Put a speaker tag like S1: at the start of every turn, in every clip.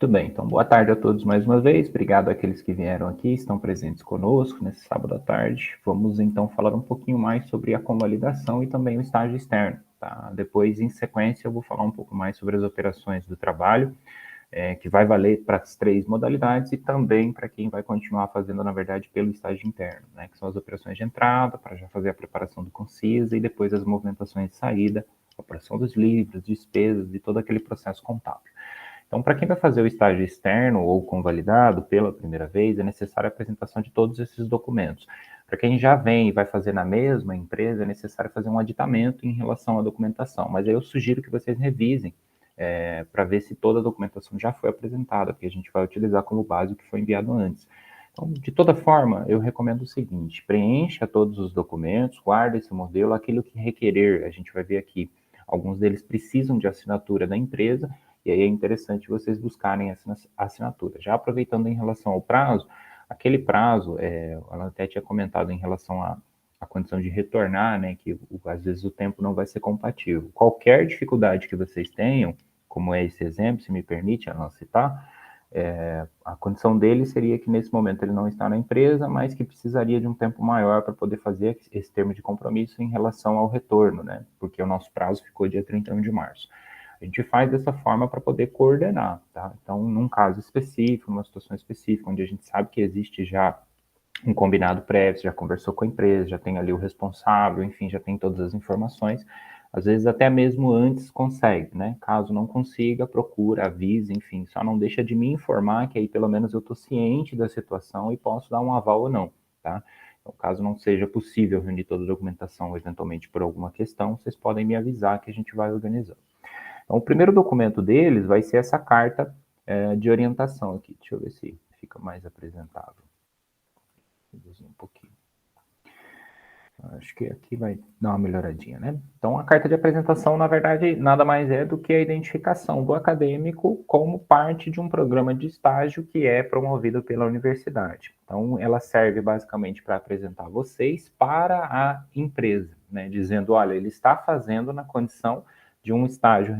S1: Muito bem, então boa tarde a todos mais uma vez, obrigado àqueles que vieram aqui, estão presentes conosco nesse sábado à tarde. Vamos então falar um pouquinho mais sobre a convalidação e também o estágio externo, tá? Depois, em sequência, eu vou falar um pouco mais sobre as operações do trabalho, que vai valer para as 3 modalidades e também para quem vai continuar fazendo, na verdade, pelo estágio interno, né? Que são as operações de entrada, para já fazer a preparação do Concisa e depois as movimentações de saída, apuração dos livros, despesas e todo aquele processo contábil. Então, para quem vai fazer o estágio externo ou convalidado pela primeira vez, é necessária a apresentação de todos esses documentos. Para quem já vem e vai fazer na mesma empresa, é necessário fazer um aditamento em relação à documentação. Mas aí eu sugiro que vocês revisem para ver se toda a documentação já foi apresentada, porque a gente vai utilizar como base o que foi enviado antes. Então, de toda forma, eu recomendo o seguinte: preencha todos os documentos, guarda esse modelo, aquilo que requerer, a gente vai ver aqui, alguns deles precisam de assinatura da empresa, e aí é interessante vocês buscarem essa assinatura. Já aproveitando em relação ao prazo, aquele prazo, ela até tinha comentado em relação à condição de retornar, né, que às vezes o tempo não vai ser compatível. Qualquer dificuldade que vocês tenham, como é esse exemplo, se me permite a não citar, a condição dele seria que nesse momento ele não está na empresa, mas que precisaria de um tempo maior para poder fazer esse termo de compromisso em relação ao retorno, né, porque o nosso prazo ficou dia 31 de março. A gente faz dessa forma para poder coordenar, tá? Então, num caso específico, numa situação específica, onde a gente sabe que existe já um combinado prévio, já conversou com a empresa, já tem ali o responsável, enfim, já tem todas as informações, às vezes até mesmo antes consegue, né? Caso não consiga, procura, avise, enfim, só não deixa de me informar, que aí pelo menos eu estou ciente da situação e posso dar um aval ou não, tá? Então, caso não seja possível reunir toda a documentação, eventualmente por alguma questão, vocês podem me avisar que a gente vai organizando. Então, o primeiro documento deles vai ser essa carta de orientação aqui. Deixa eu ver se fica mais apresentável. Reduzir um pouquinho. Acho que aqui vai dar uma melhoradinha, né? Então, a carta de apresentação, na verdade, nada mais é do que a identificação do acadêmico como parte de um programa de estágio que é promovido pela universidade. Então, ela serve basicamente para apresentar vocês para a empresa, né? Dizendo, olha, ele está fazendo na condição de um estágio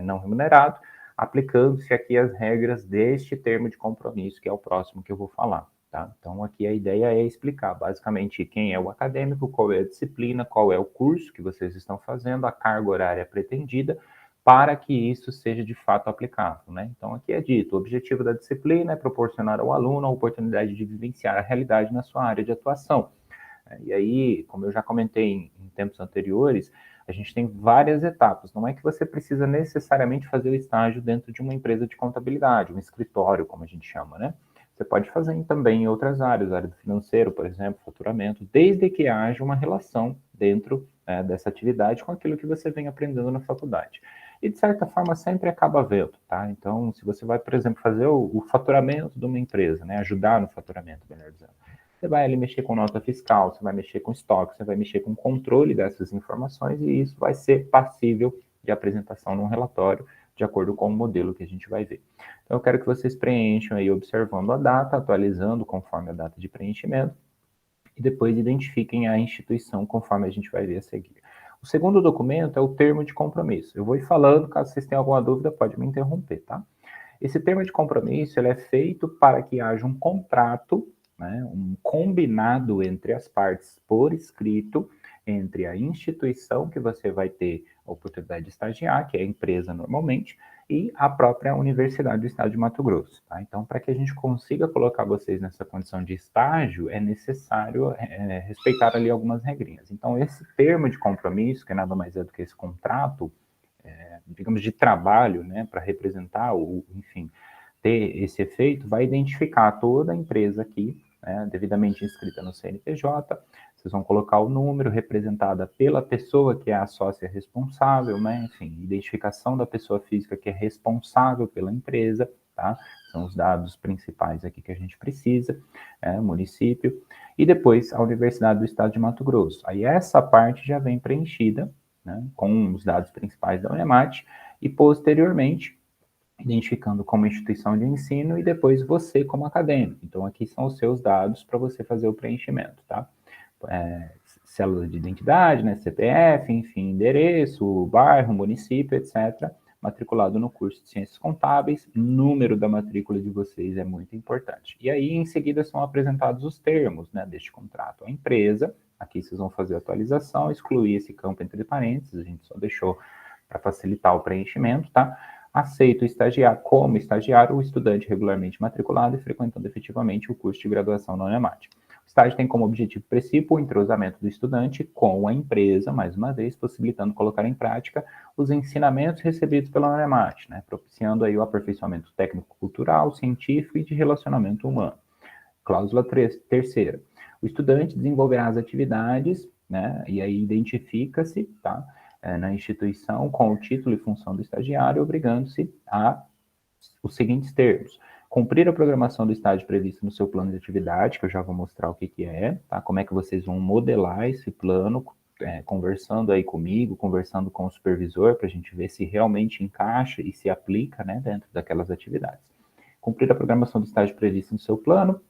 S1: não remunerado, aplicando-se aqui as regras deste termo de compromisso, que é o próximo que eu vou falar. Tá? Então, aqui a ideia é explicar basicamente quem é o acadêmico, qual é a disciplina, qual é o curso que vocês estão fazendo, a carga horária pretendida, para que isso seja de fato aplicável, né? Então, aqui é dito, o objetivo da disciplina é proporcionar ao aluno a oportunidade de vivenciar a realidade na sua área de atuação. E aí, como eu já comentei em tempos anteriores, a gente tem várias etapas. Não é que você precisa necessariamente fazer o estágio dentro de uma empresa de contabilidade, um escritório, como a gente chama, né? Você pode fazer também em outras áreas, área do financeiro, por exemplo, faturamento, desde que haja uma relação dentro dessa atividade com aquilo que você vem aprendendo na faculdade. E, de certa forma, sempre acaba vendo, tá? Então, se você vai, por exemplo, fazer o faturamento de uma empresa, né? Ajudar no faturamento, melhor dizendo. Você vai ali mexer com nota fiscal, você vai mexer com estoque, você vai mexer com controle dessas informações e isso vai ser passível de apresentação num relatório de acordo com o modelo que a gente vai ver. Então, eu quero que vocês preencham aí observando a data, atualizando conforme a data de preenchimento e depois identifiquem a instituição conforme a gente vai ver a seguir. O segundo documento é o termo de compromisso. Eu vou ir falando, caso vocês tenham alguma dúvida, pode me interromper, tá? Esse termo de compromisso ele é feito para que haja um contrato, né, um combinado entre as partes por escrito, entre a instituição que você vai ter a oportunidade de estagiar, que é a empresa normalmente, e a própria Universidade do Estado de Mato Grosso. Tá? Então, para que a gente consiga colocar vocês nessa condição de estágio, é necessário respeitar ali algumas regrinhas. Então, esse termo de compromisso, que nada mais é do que esse contrato, digamos, de trabalho, né, para representar, ou, enfim, ter esse efeito, vai identificar toda a empresa aqui, né, devidamente inscrita no CNPJ, vocês vão colocar o número representada pela pessoa que é a sócia responsável, né, enfim, identificação da pessoa física que é responsável pela empresa, tá? São os dados principais aqui que a gente precisa, município, e depois a Universidade do Estado de Mato Grosso. Aí essa parte já vem preenchida, né, com os dados principais da Unemat, e posteriormente identificando como instituição de ensino e depois você como acadêmico. Então, aqui são os seus dados para você fazer o preenchimento, tá? Célula de identidade, né, CPF, enfim, endereço, bairro, município, etc. matriculado no curso de Ciências Contábeis. Número da matrícula de vocês é muito importante. E aí, em seguida, são apresentados os termos, né, deste contrato. A empresa, aqui vocês vão fazer a atualização, excluir esse campo entre parênteses, a gente só deixou para facilitar o preenchimento, tá? Aceito estagiar como estagiário o estudante regularmente matriculado e frequentando efetivamente o curso de graduação na Unemat. O estágio tem como objetivo principal o entrosamento do estudante com a empresa, mais uma vez, possibilitando colocar em prática os ensinamentos recebidos pela Unemat, né, propiciando aí o aperfeiçoamento técnico-cultural, científico e de relacionamento humano. Cláusula terceira. O estudante desenvolverá as atividades, né, e aí identifica-se, tá, na instituição com o título e função do estagiário, obrigando-se a os seguintes termos: cumprir a programação do estágio prevista no seu plano de atividade, que eu já vou mostrar o que é, tá? Como é que vocês vão modelar esse plano, conversando aí comigo, conversando com o supervisor, para a gente ver se realmente encaixa e se aplica, né, dentro daquelas atividades. Cumprir a programação do estágio prevista no seu plano,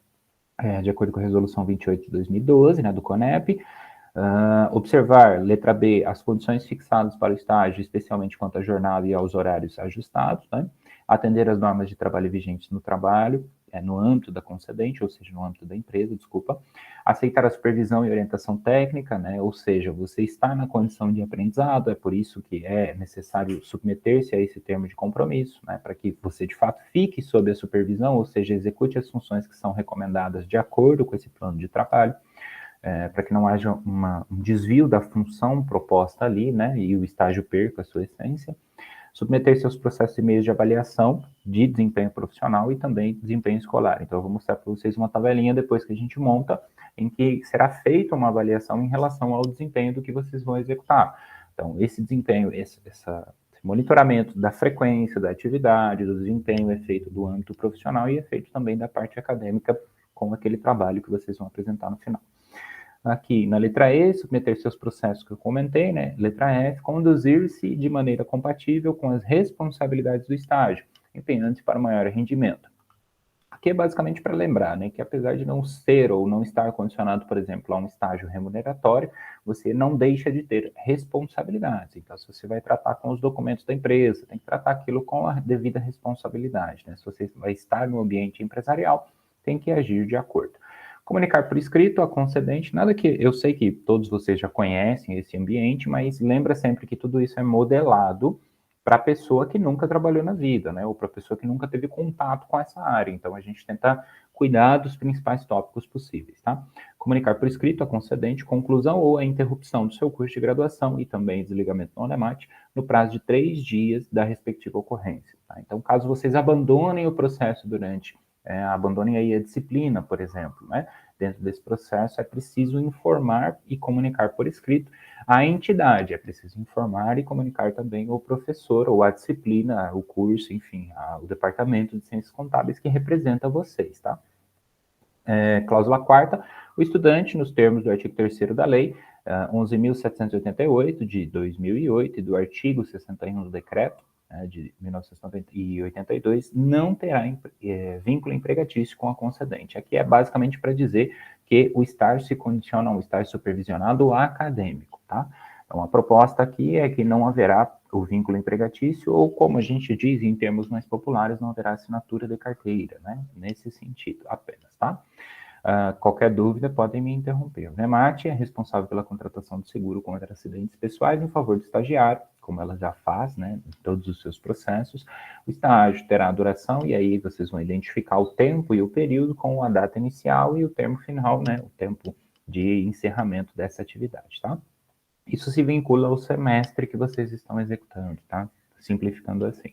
S1: de acordo com a resolução 28 de 2012, né, do CONEP. Observar, letra B, as condições fixadas para o estágio, especialmente quanto à jornada e aos horários ajustados, né? Atender as normas de trabalho vigentes no trabalho, no âmbito da concedente, ou seja, no âmbito da empresa, desculpa. Aceitar a supervisão e orientação técnica, né? Ou seja, você está na condição de aprendizado, é por isso que é necessário submeter-se a esse termo de compromisso, né? Para que você, de fato, fique sob a supervisão, ou seja, execute as funções que são recomendadas de acordo com esse plano de trabalho. Para que não haja um desvio da função proposta ali, né, e o estágio perca a sua essência. Submeter-se aos processos e meios de avaliação de desempenho profissional e também desempenho escolar. Então, eu vou mostrar para vocês uma tabelinha depois que a gente monta, em que será feita uma avaliação em relação ao desempenho do que vocês vão executar. Então, esse desempenho, esse monitoramento da frequência, da atividade, do desempenho é feito do âmbito profissional e é feito também da parte acadêmica com aquele trabalho que vocês vão apresentar no final. Aqui na letra E, submeter seus processos que eu comentei, né? Letra F, conduzir-se de maneira compatível com as responsabilidades do estágio, empenhando-se para maior rendimento. Aqui é basicamente para lembrar, né, que apesar de não ser ou não estar condicionado, por exemplo, a um estágio remuneratório, você não deixa de ter responsabilidades. Então, se você vai tratar com os documentos da empresa, tem que tratar aquilo com a devida responsabilidade, né? Se você vai estar no ambiente empresarial, tem que agir de acordo. Comunicar por escrito a concedente, nada que eu sei que todos vocês já conhecem esse ambiente, mas lembra sempre que tudo isso é modelado para a pessoa que nunca trabalhou na vida, né? Ou para a pessoa que nunca teve contato com essa área. Então a gente tenta cuidar dos principais tópicos possíveis, tá? Comunicar por escrito a concedente conclusão ou a interrupção do seu curso de graduação e também desligamento da Unemat no prazo de 3 dias da respectiva ocorrência, tá? Então, caso vocês abandonem o processo durante abandonem aí a disciplina, por exemplo, né? Dentro desse processo é preciso informar e comunicar por escrito a entidade, é preciso informar e comunicar também o professor ou a disciplina, o curso, enfim, o departamento de ciências contábeis que representa vocês, tá? Cláusula 4ª, o estudante, nos termos do artigo 3º da lei 11.788 de 2008 e do artigo 61 do decreto de 1982, não terá vínculo empregatício com a concedente. Aqui é basicamente para dizer que o estágio se condiciona a um estágio supervisionado acadêmico, tá? Então, a proposta aqui é que não haverá o vínculo empregatício, ou como a gente diz em termos mais populares, não haverá assinatura de carteira, né? Nesse sentido apenas, tá? Qualquer dúvida, podem me interromper. O Unemat é responsável pela contratação de seguro contra acidentes pessoais em favor do estagiário, como ela já faz, né, em todos os seus processos. O estágio terá a duração, e aí vocês vão identificar o tempo e o período com a data inicial e o termo final, né, o tempo de encerramento dessa atividade, tá? Isso se vincula ao semestre que vocês estão executando, tá? Simplificando assim.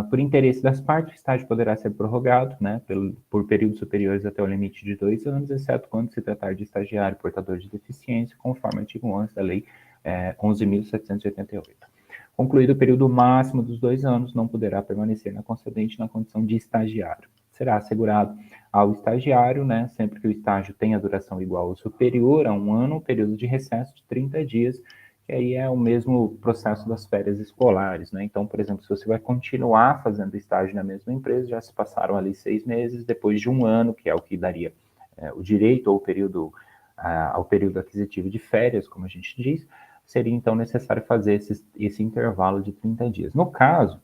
S1: Por interesse das partes, o estágio poderá ser prorrogado, né, por períodos superiores até o limite de 2 anos, exceto quando se tratar de estagiário portador de deficiência, conforme o artigo 11 da Lei 11.788. Concluído o período máximo dos 2 anos, não poderá permanecer na concedente na condição de estagiário. Será assegurado ao estagiário, né, sempre que o estágio tenha duração igual ou superior a 1 ano, um período de recesso de 30 dias, que aí é o mesmo processo das férias escolares, né? Então, por exemplo, se você vai continuar fazendo estágio na mesma empresa, já se passaram ali 6 meses, depois de 1 ano, que é o que daria o direito ou ao período aquisitivo de férias, como a gente diz, seria então necessário fazer esse intervalo de 30 dias. No caso,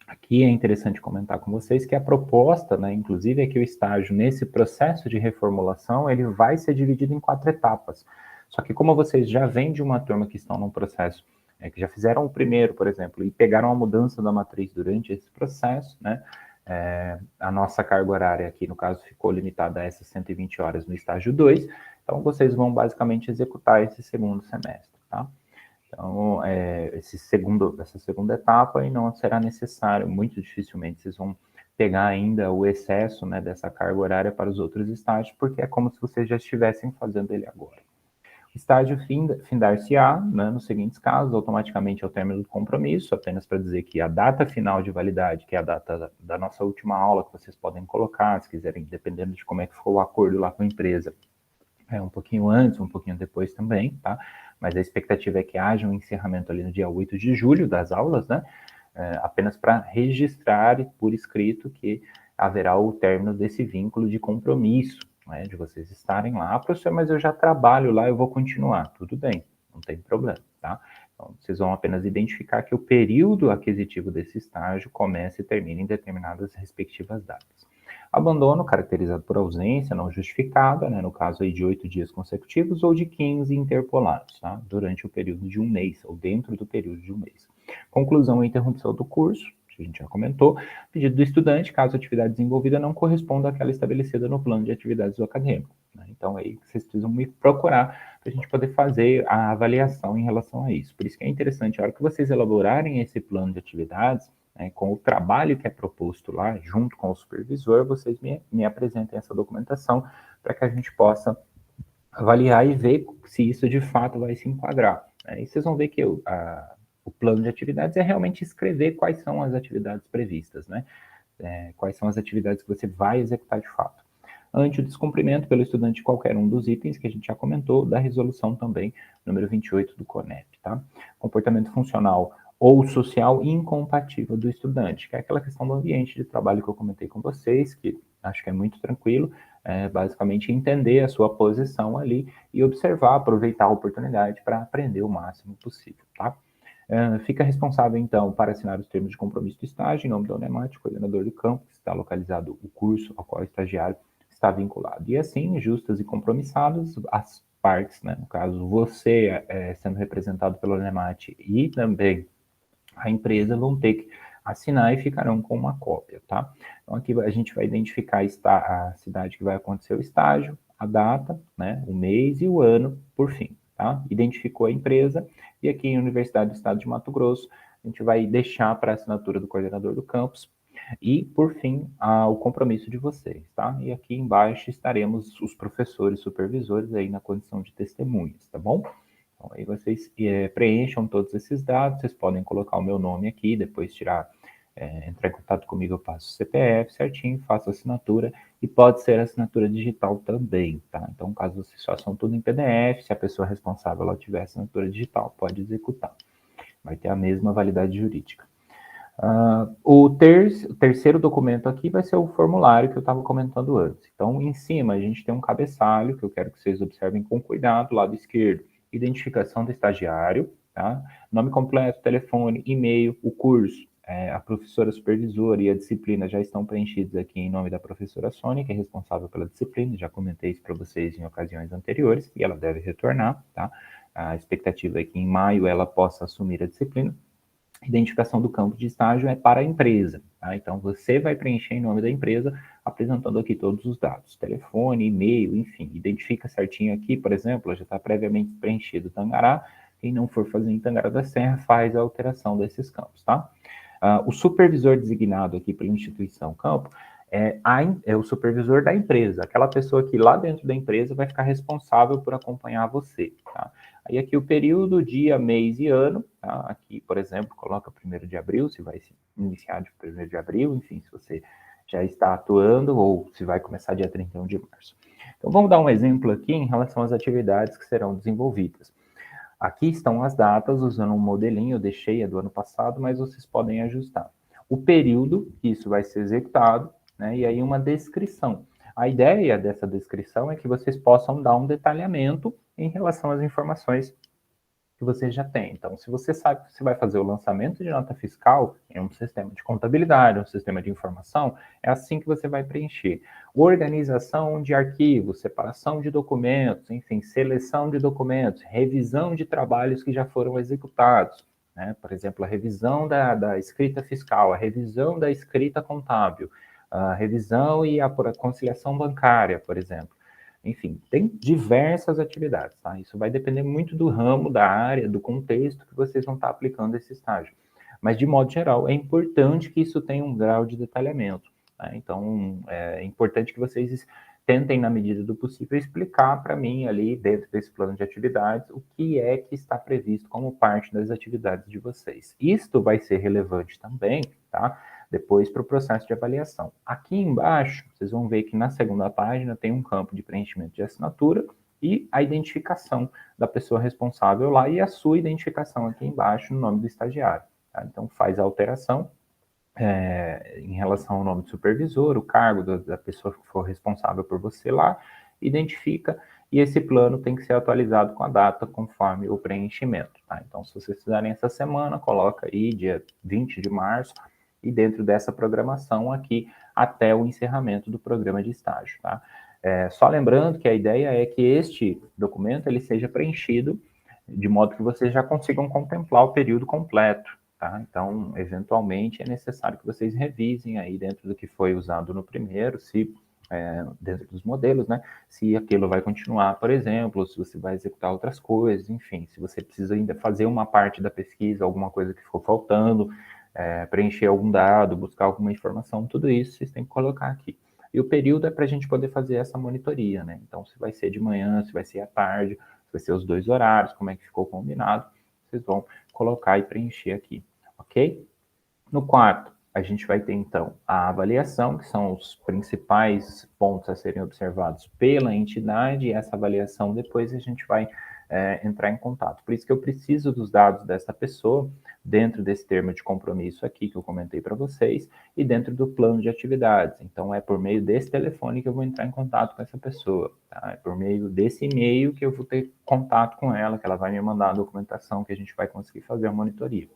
S1: aqui é interessante comentar com vocês que a proposta, né, inclusive, é que o estágio nesse processo de reformulação, ele vai ser dividido em 4 etapas. Só que como vocês já vêm de uma turma que estão num processo, que já fizeram o primeiro, por exemplo, e pegaram a mudança da matriz durante esse processo, né, a nossa carga horária aqui, no caso, ficou limitada a essas 120 horas no estágio 2, então vocês vão basicamente executar esse segundo semestre, tá? Então, essa segunda etapa aí não será necessário, muito dificilmente vocês vão pegar ainda o excesso, né, dessa carga horária para os outros estágios, porque é como se vocês já estivessem fazendo ele agora. O estágio findar-se-á, né, nos seguintes casos, automaticamente ao término do compromisso, apenas para dizer que a data final de validade, que é a data da nossa última aula, que vocês podem colocar, se quiserem, dependendo de como é que for o acordo lá com a empresa, um pouquinho antes, um pouquinho depois também, tá? Mas a expectativa é que haja um encerramento ali no dia 8 de julho das aulas, né? Apenas para registrar por escrito que haverá o término desse vínculo de compromisso, né? De vocês estarem lá. Ah, professor, mas eu já trabalho lá, eu vou continuar. Tudo bem, não tem problema, tá? Então, vocês vão apenas identificar que o período aquisitivo desse estágio começa e termina em determinadas respectivas datas. Abandono caracterizado por ausência não justificada, né, no caso aí de 8 dias consecutivos ou de 15 interpolados, tá, durante o período de um mês, ou dentro do período de um mês. Conclusão e interrupção do curso, que a gente já comentou, pedido do estudante, caso a atividade desenvolvida não corresponda àquela estabelecida no plano de atividades do acadêmico. Né? Então, aí vocês precisam me procurar para a gente poder fazer a avaliação em relação a isso. Por isso que é interessante, a hora que vocês elaborarem esse plano de atividades, né, com o trabalho que é proposto lá, junto com o supervisor, vocês me apresentem essa documentação para que a gente possa avaliar e ver se isso de fato vai se enquadrar. Né? E vocês vão ver que o plano de atividades é realmente escrever quais são as atividades previstas, né? Quais são as atividades que você vai executar de fato. Ante o descumprimento pelo estudante de qualquer um dos itens que a gente já comentou, da resolução também, número 28 do CONEP, tá? Comportamento funcional ou social incompatível do estudante, que é aquela questão do ambiente de trabalho que eu comentei com vocês, que acho que é muito tranquilo, basicamente entender a sua posição ali e observar, aproveitar a oportunidade para aprender o máximo possível, tá? Fica responsável, então, para assinar os termos de compromisso do estágio, em nome da Unemat, coordenador do campo, que está localizado o curso ao qual o estagiário está vinculado. E assim, justas e compromissadas, as partes, né, no caso, você sendo representado pela Unemat e também a empresa, vão ter que assinar e ficarão com uma cópia, tá? Então, aqui a gente vai identificar a cidade que vai acontecer o estágio, a data, né, o mês e o ano, por fim, tá? Identificou a empresa, e aqui em Universidade do Estado de Mato Grosso, a gente vai deixar para assinatura do coordenador do campus, e, por fim, o compromisso de vocês, tá? E aqui embaixo estaremos os professores supervisores aí na condição de testemunhas, tá bom? Então, aí vocês preencham todos esses dados, vocês podem colocar o meu nome aqui, depois entrar em contato comigo, eu passo o CPF certinho, faço a assinatura, e pode ser assinatura digital também, tá? Então, caso vocês façam tudo em PDF, se a pessoa responsável ela tiver assinatura digital, pode executar. Vai ter a mesma validade jurídica. O terceiro documento aqui vai ser o formulário que eu estava comentando antes. Então, em cima, a gente tem um cabeçalho, que eu quero que vocês observem com cuidado, lado esquerdo, identificação do estagiário, tá? Nome completo, telefone, e-mail, o curso, a professora supervisora e a disciplina já estão preenchidos aqui em nome da professora Sônia, que é responsável pela disciplina, já comentei isso para vocês em ocasiões anteriores, e ela deve retornar, tá? A expectativa é que em maio ela possa assumir a disciplina. Identificação do campo de estágio é para a empresa, tá? Então, você vai preencher em nome da empresa, apresentando aqui todos os dados, telefone, e-mail, enfim, identifica certinho aqui, por exemplo, já está previamente preenchido Tangará, quem não for fazer em Tangará da Serra, faz a alteração desses campos, tá? O supervisor designado aqui pela instituição campo é o supervisor da empresa, aquela pessoa que lá dentro da empresa vai ficar responsável por acompanhar você, tá? Aí aqui o período, dia, mês e ano, tá? Aqui, por exemplo, coloca 1º de abril, se vai se iniciar de 1º de abril, enfim, se você já está atuando ou se vai começar dia 31 de março. Então, vamos dar um exemplo aqui em relação às atividades que serão desenvolvidas. Aqui estão as datas, usando um modelinho, eu deixei a do ano passado, mas vocês podem ajustar. O período que isso vai ser executado, né, e aí uma descrição. A ideia dessa descrição é que vocês possam dar um detalhamento em relação às informações que você já tem. Então, se você sabe que você vai fazer o lançamento de nota fiscal em um sistema de contabilidade, um sistema de informação, é assim que você vai preencher. Organização de arquivos, separação de documentos, enfim, seleção de documentos, revisão de trabalhos que já foram executados, né? Por exemplo, a revisão da escrita fiscal, a revisão da escrita contábil, a revisão e a conciliação bancária, por exemplo. Enfim, tem diversas atividades, tá? Isso vai depender muito do ramo, da área, do contexto que vocês vão estar aplicando esse estágio. Mas, de modo geral, é importante que isso tenha um grau de detalhamento, tá? Então, é importante que vocês tentem, na medida do possível, explicar para mim ali, dentro desse plano de atividades, o que é que está previsto como parte das atividades de vocês. Isto vai ser relevante também, tá? Depois para o processo de avaliação. Aqui embaixo, vocês vão ver que na segunda página tem um campo de preenchimento de assinatura e a identificação da pessoa responsável lá e a sua identificação aqui embaixo no nome do estagiário. Tá? Então, faz a alteração em relação ao nome do supervisor, o cargo da pessoa que for responsável por você lá, identifica, e esse plano tem que ser atualizado com a data conforme o preenchimento. Tá? Então, se vocês fizerem essa semana, coloca aí dia 20 de março, e dentro dessa programação aqui, até o encerramento do programa de estágio. Tá? Só lembrando que a ideia é que este documento ele seja preenchido de modo que vocês já consigam contemplar o período completo. Tá? Então, eventualmente, é necessário que vocês revisem aí dentro do que foi usado no primeiro, se dentro dos modelos, né? Se aquilo vai continuar, por exemplo, se você vai executar outras coisas, enfim, se você precisa ainda fazer uma parte da pesquisa, alguma coisa que ficou faltando, preencher algum dado, buscar alguma informação, tudo isso vocês têm que colocar aqui. E o período é para a gente poder fazer essa monitoria, né? Então, se vai ser de manhã, se vai ser à tarde, se vai ser os dois horários, como é que ficou combinado, vocês vão colocar e preencher aqui, ok? No quarto, a gente vai ter, então, a avaliação, que são os principais pontos a serem observados pela entidade, e essa avaliação depois a gente vai entrar em contato. Por isso que eu preciso dos dados dessa pessoa, dentro desse termo de compromisso aqui que eu comentei para vocês, e dentro do plano de atividades. Então, é por meio desse telefone que eu vou entrar em contato com essa pessoa, tá? É por meio desse e-mail que eu vou ter contato com ela, que ela vai me mandar a documentação que a gente vai conseguir fazer a monitoria.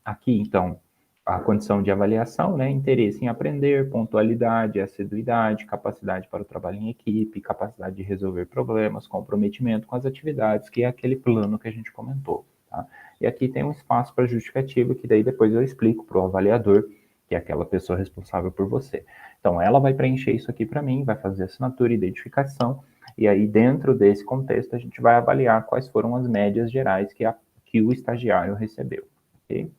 S1: Aqui, então, a condição de avaliação, né? Interesse em aprender, pontualidade, assiduidade, capacidade para o trabalho em equipe, capacidade de resolver problemas, comprometimento com as atividades, que é aquele plano que a gente comentou. Tá? E aqui tem um espaço para justificativa, que daí depois eu explico para o avaliador, que é aquela pessoa responsável por você. Então, ela vai preencher isso aqui para mim, vai fazer assinatura e identificação, e aí dentro desse contexto a gente vai avaliar quais foram as médias gerais que o estagiário recebeu. Okay?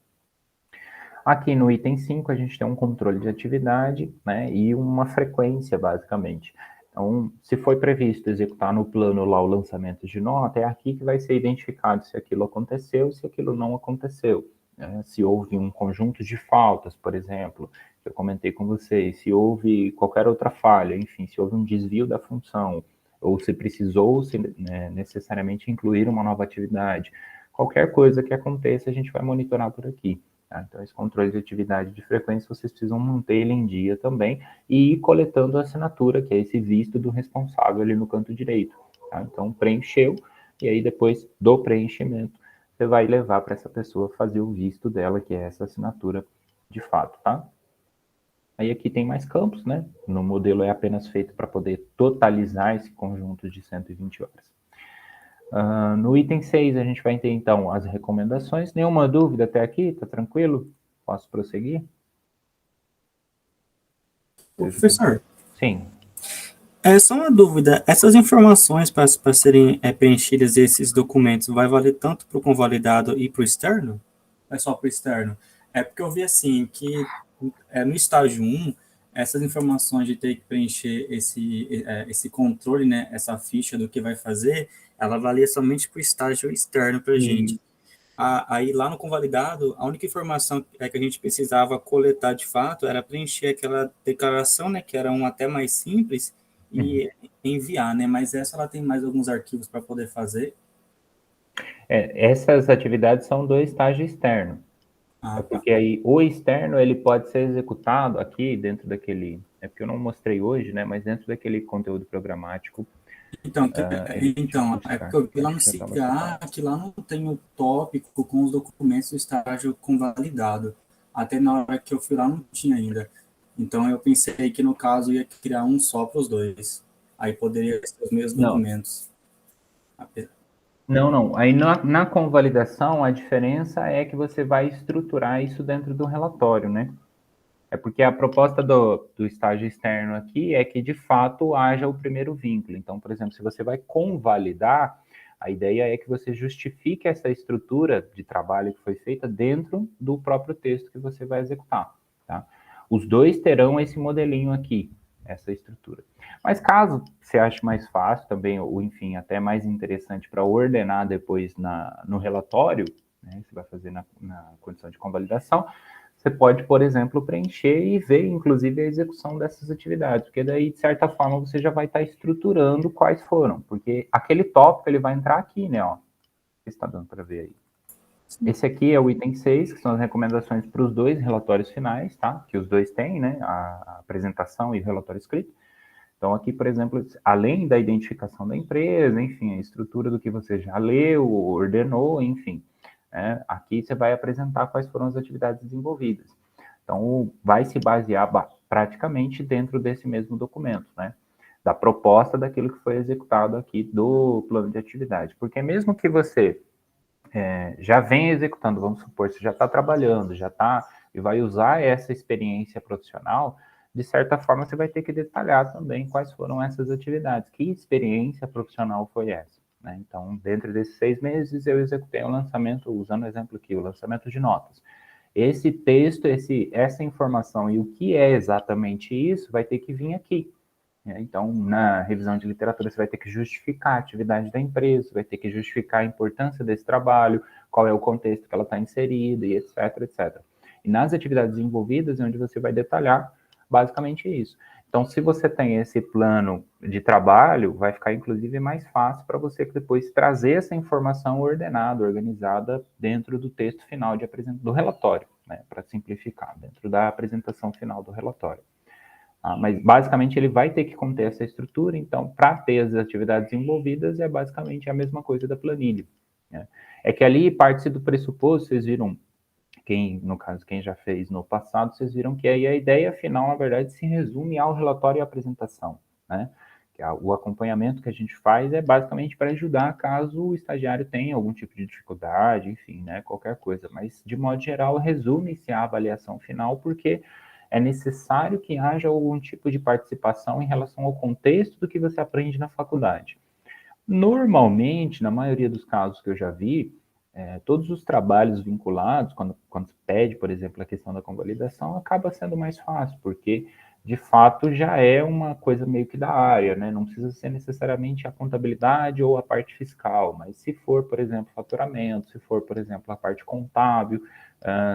S1: Aqui no item 5, a gente tem um controle de atividade, né, e uma frequência, basicamente. Então, se foi previsto executar no plano lá o lançamento de nota, é aqui que vai ser identificado se aquilo aconteceu, se aquilo não aconteceu. Né? Se houve um conjunto de faltas, por exemplo, que eu comentei com vocês, se houve qualquer outra falha, enfim, se houve um desvio da função, ou se precisou necessariamente incluir uma nova atividade. Qualquer coisa que aconteça, a gente vai monitorar por aqui. Tá? Então, esse controle de atividade de frequência, vocês precisam manter ele em dia também e ir coletando a assinatura, que é esse visto do responsável ali no canto direito. Tá? Então, preencheu, e aí depois do preenchimento, você vai levar para essa pessoa fazer o visto dela, que é essa assinatura de fato, tá? Aí aqui tem mais campos, né? No modelo é apenas feito para poder totalizar esse conjunto de 120 horas. No item 6, a gente vai ter, então, as recomendações. Nenhuma dúvida até aqui? Tá tranquilo? Posso prosseguir?
S2: Professor,
S1: Sim.
S2: só uma dúvida. Essas informações para serem preenchidas, esses documentos, vai valer tanto para o convalidado e para o externo? É só para o externo? É porque eu vi assim que no estágio 1, essas informações de ter que preencher esse controle, né, essa ficha do que vai fazer, ela valia somente para o estágio externo para a gente. Aí lá no convalidado, a única informação que a gente precisava coletar de fato era preencher aquela declaração, né, que era um até mais simples, e enviar, né, mas essa ela tem mais alguns arquivos para poder fazer.
S1: Essas atividades são do estágio externo.
S2: Ah, tá.
S1: Porque aí o externo ele pode ser executado aqui dentro daquele. É porque eu não mostrei hoje, né? Mas dentro daquele conteúdo programático,
S2: Então,
S1: ele te
S2: é
S1: buscar.
S2: porque eu vi lá
S1: Acho
S2: no
S1: que já estava separado.
S2: CIGA que lá não tem o tópico com os documentos do estágio convalidado. Até na hora que eu fui lá não tinha ainda. Então eu pensei que no caso ia criar um só para os dois. Aí poderia ser os mesmos
S1: Não,
S2: documentos.
S1: não, não. Aí na convalidação, a diferença é que você vai estruturar isso dentro do relatório, né? É porque a proposta do estágio externo aqui é que, de fato, haja o primeiro vínculo. Então, por exemplo, se você vai convalidar, a ideia é que você justifique essa estrutura de trabalho que foi feita dentro do próprio texto que você vai executar. Tá? Os dois terão esse modelinho aqui, essa estrutura. Mas caso você ache mais fácil também, ou enfim, até mais interessante para ordenar depois no relatório, né, você vai fazer na condição de convalidação, você pode, por exemplo, preencher e ver, inclusive, a execução dessas atividades, porque daí, de certa forma, você já vai estar estruturando quais foram, porque aquele tópico ele vai entrar aqui, né? Ó, está dando para ver aí. Esse aqui é o item 6, que são as recomendações para os dois relatórios finais, tá? Que os dois têm, né? A apresentação e o relatório escrito. Então, aqui, por exemplo, além da identificação da empresa, enfim, a estrutura do que você já leu, ordenou, enfim, né, aqui você vai apresentar quais foram as atividades desenvolvidas. Então, vai se basear praticamente dentro desse mesmo documento, né? Da proposta daquilo que foi executado aqui do plano de atividade. Porque mesmo que você já venha executando, vamos supor, você já está trabalhando, já está e vai usar essa experiência profissional, de certa forma você vai ter que detalhar também quais foram essas atividades, que experiência profissional foi essa. Né? Então, dentro desses 6 meses, eu executei o lançamento, usando o exemplo aqui, o lançamento de notas. Esse texto, essa informação e o que é exatamente isso vai ter que vir aqui. Então, na revisão de literatura, você vai ter que justificar a atividade da empresa, vai ter que justificar a importância desse trabalho, qual é o contexto que ela está inserida, e etc, etc. E nas atividades envolvidas é onde você vai detalhar basicamente isso. Então, se você tem esse plano de trabalho, vai ficar inclusive mais fácil para você depois trazer essa informação ordenada, organizada dentro do texto final do relatório, né, para simplificar, dentro da apresentação final do relatório. Mas basicamente ele vai ter que conter essa estrutura, então, para ter as atividades envolvidas, é basicamente a mesma coisa da planilha. Né? É que ali parte-se do pressuposto, vocês viram, no caso, quem já fez no passado, vocês viram que aí a ideia final, na verdade, se resume ao relatório e apresentação. Né? Que o acompanhamento que a gente faz é basicamente para ajudar caso o estagiário tenha algum tipo de dificuldade, enfim, né, qualquer coisa. Mas, de modo geral, resume-se a avaliação final, porque é necessário que haja algum tipo de participação em relação ao contexto do que você aprende na faculdade. Normalmente, na maioria dos casos que eu já vi, todos os trabalhos vinculados, quando se pede, por exemplo, a questão da convalidação, acaba sendo mais fácil, porque de fato já é uma coisa meio que da área, né? Não precisa ser necessariamente a contabilidade ou a parte fiscal, mas se for, por exemplo, faturamento, se for, por exemplo, a parte contábil,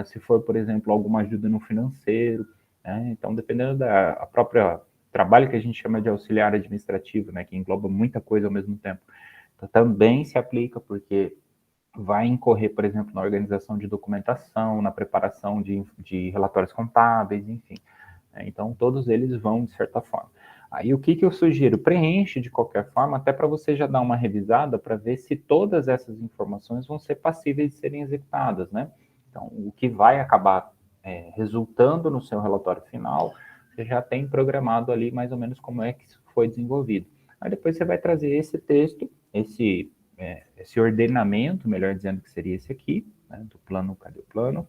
S1: se for, por exemplo, alguma ajuda no financeiro, né? Então, dependendo da própria trabalho que a gente chama de auxiliar administrativo, né, que engloba muita coisa ao mesmo tempo, então, também se aplica porque vai incorrer, por exemplo, na organização de documentação, na preparação de relatórios contábeis, enfim. Então, todos eles vão de certa forma. Aí, o que eu sugiro? Preenche de qualquer forma, até para você já dar uma revisada para ver se todas essas informações vão ser passíveis de serem executadas, né? Então, o que vai acabar resultando no seu relatório final, você já tem programado ali mais ou menos como é que isso foi desenvolvido. Aí depois você vai trazer esse texto, esse ordenamento, melhor dizendo que seria esse aqui, né, do plano, cadê o plano?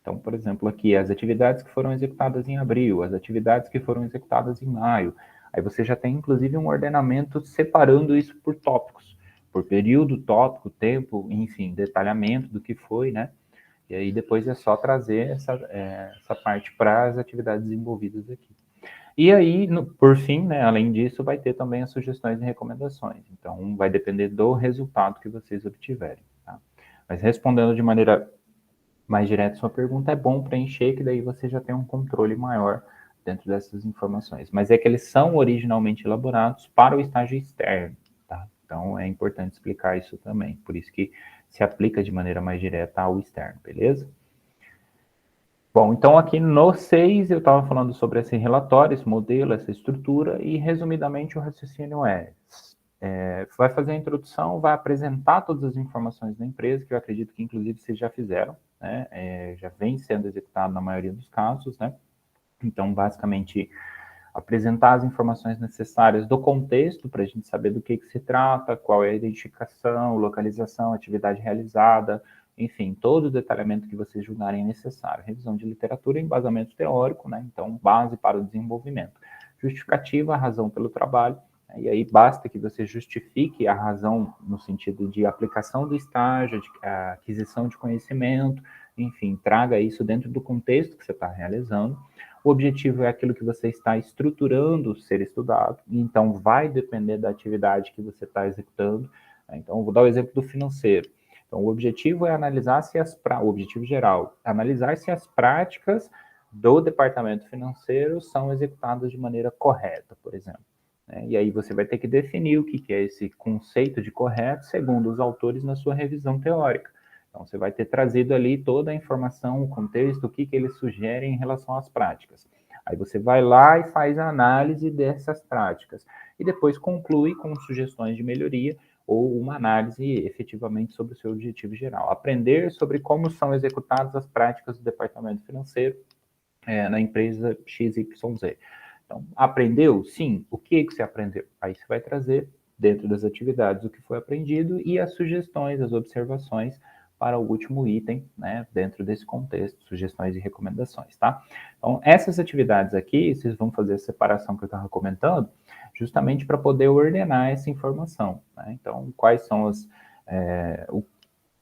S1: Então, por exemplo, aqui as atividades que foram executadas em abril, as atividades que foram executadas em maio. Aí você já tem, inclusive, um ordenamento separando isso por tópicos, por período, tópico, tempo, enfim, detalhamento do que foi, né? E aí depois é só trazer essa parte para as atividades envolvidas aqui. E aí, por fim, né, além disso, vai ter também as sugestões e recomendações. Então, vai depender do resultado que vocês obtiverem. Tá? Mas respondendo de maneira mais direta a sua pergunta, é bom preencher, que daí você já tem um controle maior dentro dessas informações. Mas é que eles são originalmente elaborados para o estágio externo. Tá? Então, é importante explicar isso também. Por isso que se aplica de maneira mais direta ao externo, beleza? Bom, então aqui no 6 eu estava falando sobre esse relatório, esse modelo, essa estrutura, e resumidamente o raciocínio vai fazer a introdução, vai apresentar todas as informações da empresa, que eu acredito que inclusive vocês já fizeram, né? Já vem sendo executado na maioria dos casos, né? Então, basicamente, apresentar as informações necessárias do contexto para a gente saber do que se trata, qual é a identificação, localização, atividade realizada, enfim, todo o detalhamento que vocês julgarem necessário. Revisão de literatura e embasamento teórico, né? Então, base para o desenvolvimento. Justificativa, a razão pelo trabalho, né? E aí basta que você justifique a razão no sentido de aplicação do estágio, de aquisição de conhecimento, enfim, traga isso dentro do contexto que você está realizando. O objetivo é aquilo que você está estruturando ser estudado, então vai depender da atividade que você está executando. Então, vou dar o exemplo do financeiro. Então, o objetivo é analisar o objetivo geral, analisar se as práticas do departamento financeiro são executadas de maneira correta, por exemplo. E aí você vai ter que definir o que é esse conceito de correto, segundo os autores na sua revisão teórica. Então, você vai ter trazido ali toda a informação, o contexto, o que eles sugerem em relação às práticas. Aí você vai lá e faz a análise dessas práticas. E depois conclui com sugestões de melhoria ou uma análise efetivamente sobre o seu objetivo geral. Aprender sobre como são executadas as práticas do departamento financeiro na empresa XYZ. Então, aprendeu? Sim. O que você aprendeu? Aí você vai trazer dentro das atividades o que foi aprendido e as sugestões, as observações para o último item, né, dentro desse contexto, sugestões e recomendações, tá? Então, essas atividades aqui, vocês vão fazer a separação que eu estava comentando, justamente para poder ordenar essa informação, né? Então, quais são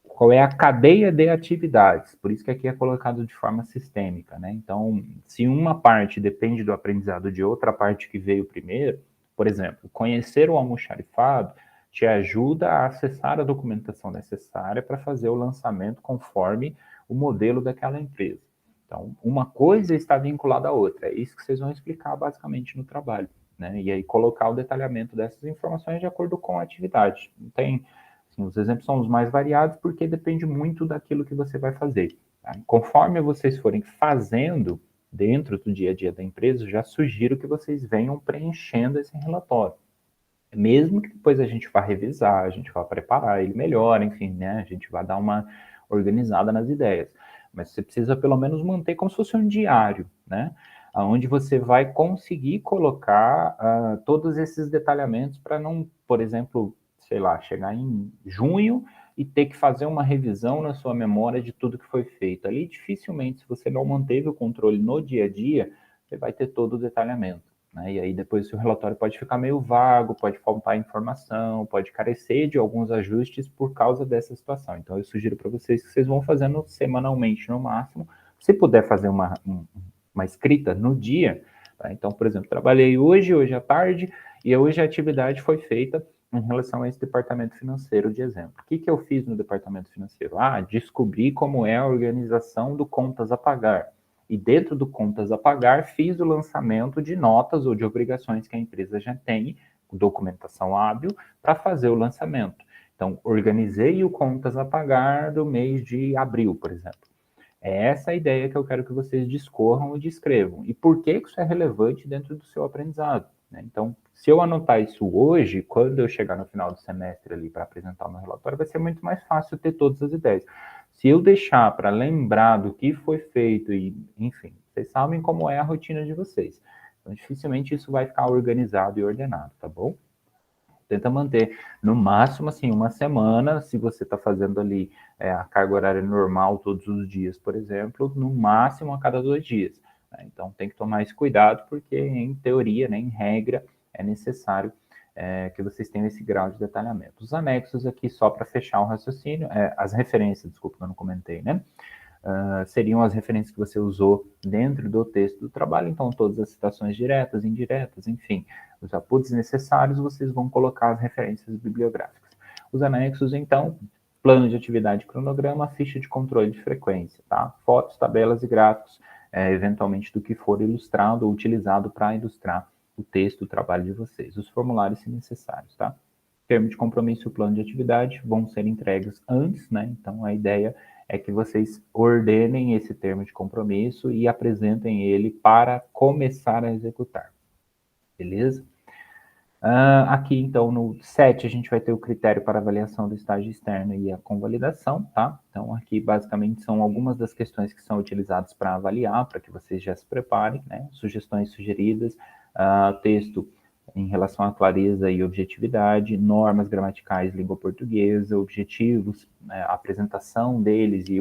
S1: qual é a cadeia de atividades, por isso que aqui é colocado de forma sistêmica, né? Então, se uma parte depende do aprendizado de outra parte que veio primeiro, por exemplo, conhecer o almoxarifado te ajuda a acessar a documentação necessária para fazer o lançamento conforme o modelo daquela empresa. Então, uma coisa está vinculada à outra, é isso que vocês vão explicar basicamente no trabalho, né? E aí colocar o detalhamento dessas informações de acordo com a atividade. Não tem os exemplos são os mais variados porque depende muito daquilo que você vai fazer. Tá? Conforme vocês forem fazendo dentro do dia a dia da empresa, já sugiro que vocês venham preenchendo esse relatório. Mesmo que depois a gente vá revisar, a gente vá preparar ele melhor, enfim, né? A gente vai dar uma organizada nas ideias. Mas você precisa pelo menos manter como se fosse um diário, né? Onde você vai conseguir colocar todos esses detalhamentos para não, por exemplo, sei lá, chegar em junho e ter que fazer uma revisão na sua memória de tudo que foi feito. Ali, dificilmente, se você não manteve o controle no dia a dia, você vai ter todo o detalhamento, né? E aí depois o seu relatório pode ficar meio vago, pode faltar informação, pode carecer de alguns ajustes por causa dessa situação. Então eu sugiro para vocês que vocês vão fazendo semanalmente no máximo. Se puder fazer uma escrita no dia, tá? Então, por exemplo, trabalhei hoje à tarde, e hoje a atividade foi feita em relação a esse departamento financeiro de exemplo. O que eu fiz no departamento financeiro? Descobri como é a organização do contas a pagar. E dentro do contas a pagar, fiz o lançamento de notas ou de obrigações que a empresa já tem, documentação hábil, para fazer o lançamento. Então, organizei o contas a pagar do mês de abril, por exemplo. É essa a ideia que eu quero que vocês discorram e descrevam. E por que isso é relevante dentro do seu aprendizado, né? Então, se eu anotar isso hoje, quando eu chegar no final do semestre ali para apresentar o meu relatório, vai ser muito mais fácil ter todas as ideias. Se eu deixar para lembrar do que foi feito e, enfim, vocês sabem como é a rotina de vocês. Então, dificilmente isso vai ficar organizado e ordenado, tá bom? Tenta manter no máximo assim uma semana, se você está fazendo ali a carga horária normal todos os dias, por exemplo, no máximo a cada 2 dias, né? Então tem que tomar esse cuidado porque em teoria, né, em regra, é necessário que vocês tenham esse grau de detalhamento. Os anexos aqui só para fechar o raciocínio, as referências, desculpa, eu não comentei, né? Seriam as referências que você usou dentro do texto do trabalho, então todas as citações diretas, indiretas, enfim, os apuntes necessários, vocês vão colocar as referências bibliográficas. Os anexos, então, plano de atividade, cronograma, ficha de controle de frequência, tá? Fotos, tabelas e gráficos, eventualmente do que for ilustrado ou utilizado para ilustrar o texto, o trabalho de vocês. Os formulários, se necessários, tá? Termo de compromisso e o plano de atividade vão ser entregues antes, né? Então, a ideia é que vocês ordenem esse termo de compromisso e apresentem ele para começar a executar, beleza? Aqui, então, no 7, a gente vai ter o critério para avaliação do estágio externo e a convalidação, tá? Então, aqui, basicamente, são algumas das questões que são utilizadas para avaliar, para que vocês já se preparem, né? Sugestões sugeridas, texto em relação à clareza e objetividade, normas gramaticais, língua portuguesa, objetivos, né, a apresentação deles e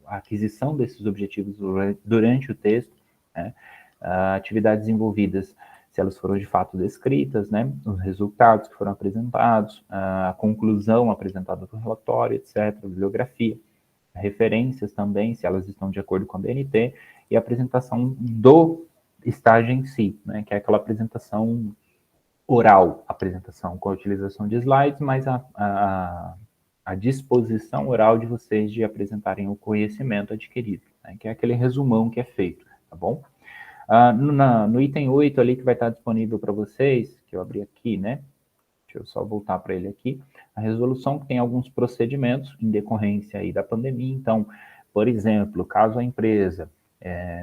S1: a aquisição desses objetivos durante o texto, né? Atividades envolvidas, se elas foram de fato descritas, né, os resultados que foram apresentados, a conclusão apresentada no relatório, etc., a bibliografia, referências também, se elas estão de acordo com a BNT, e a apresentação do estágio em si, né, que é aquela apresentação oral, apresentação com a utilização de slides, mas a disposição oral de vocês de apresentarem o conhecimento adquirido, né, que é aquele resumão que é feito, tá bom? No item 8 ali que vai estar disponível para vocês, que eu abri aqui, né? Deixa eu só voltar para ele aqui. A resolução que tem alguns procedimentos em decorrência aí da pandemia. Então, por exemplo, caso a empresa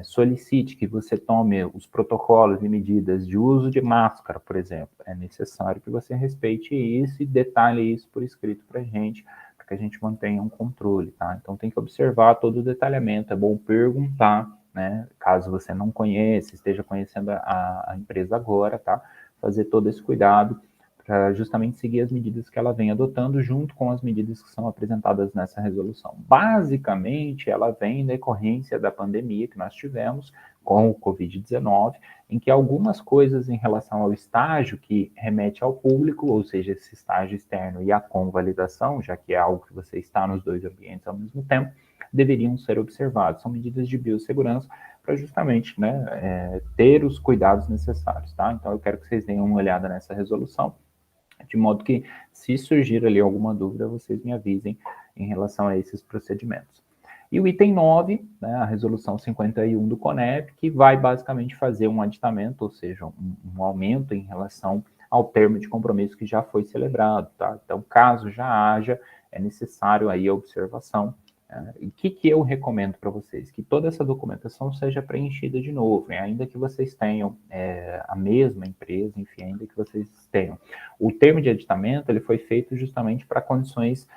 S1: solicite que você tome os protocolos e medidas de uso de máscara, por exemplo, é necessário que você respeite isso e detalhe isso por escrito para a gente, para que a gente mantenha um controle, tá? Então, tem que observar todo o detalhamento, é bom perguntar, né? Caso você não conheça, esteja conhecendo a empresa agora, tá? Fazer todo esse cuidado para justamente seguir as medidas que ela vem adotando junto com as medidas que são apresentadas nessa resolução. Basicamente, ela vem em decorrência da pandemia que nós tivemos com o Covid-19, em que algumas coisas em relação ao estágio que remete ao público, ou seja, esse estágio externo e a convalidação, já que é algo que você está nos dois ambientes ao mesmo tempo, deveriam ser observados. São medidas de biossegurança para justamente, né, ter os cuidados necessários, tá? Então, eu quero que vocês deem uma olhada nessa resolução, de modo que, se surgir ali alguma dúvida, vocês me avisem em relação a esses procedimentos. E o item 9, né, a resolução 51 do CONEP, que vai basicamente fazer um aditamento, ou seja, um aumento em relação ao termo de compromisso que já foi celebrado, tá? Então, caso já haja, é necessário aí a observação. O que eu recomendo para vocês? Que toda essa documentação seja preenchida de novo, né? Ainda que vocês tenham a mesma empresa, enfim, ainda que vocês tenham. O termo de aditamento, ele foi feito justamente para condições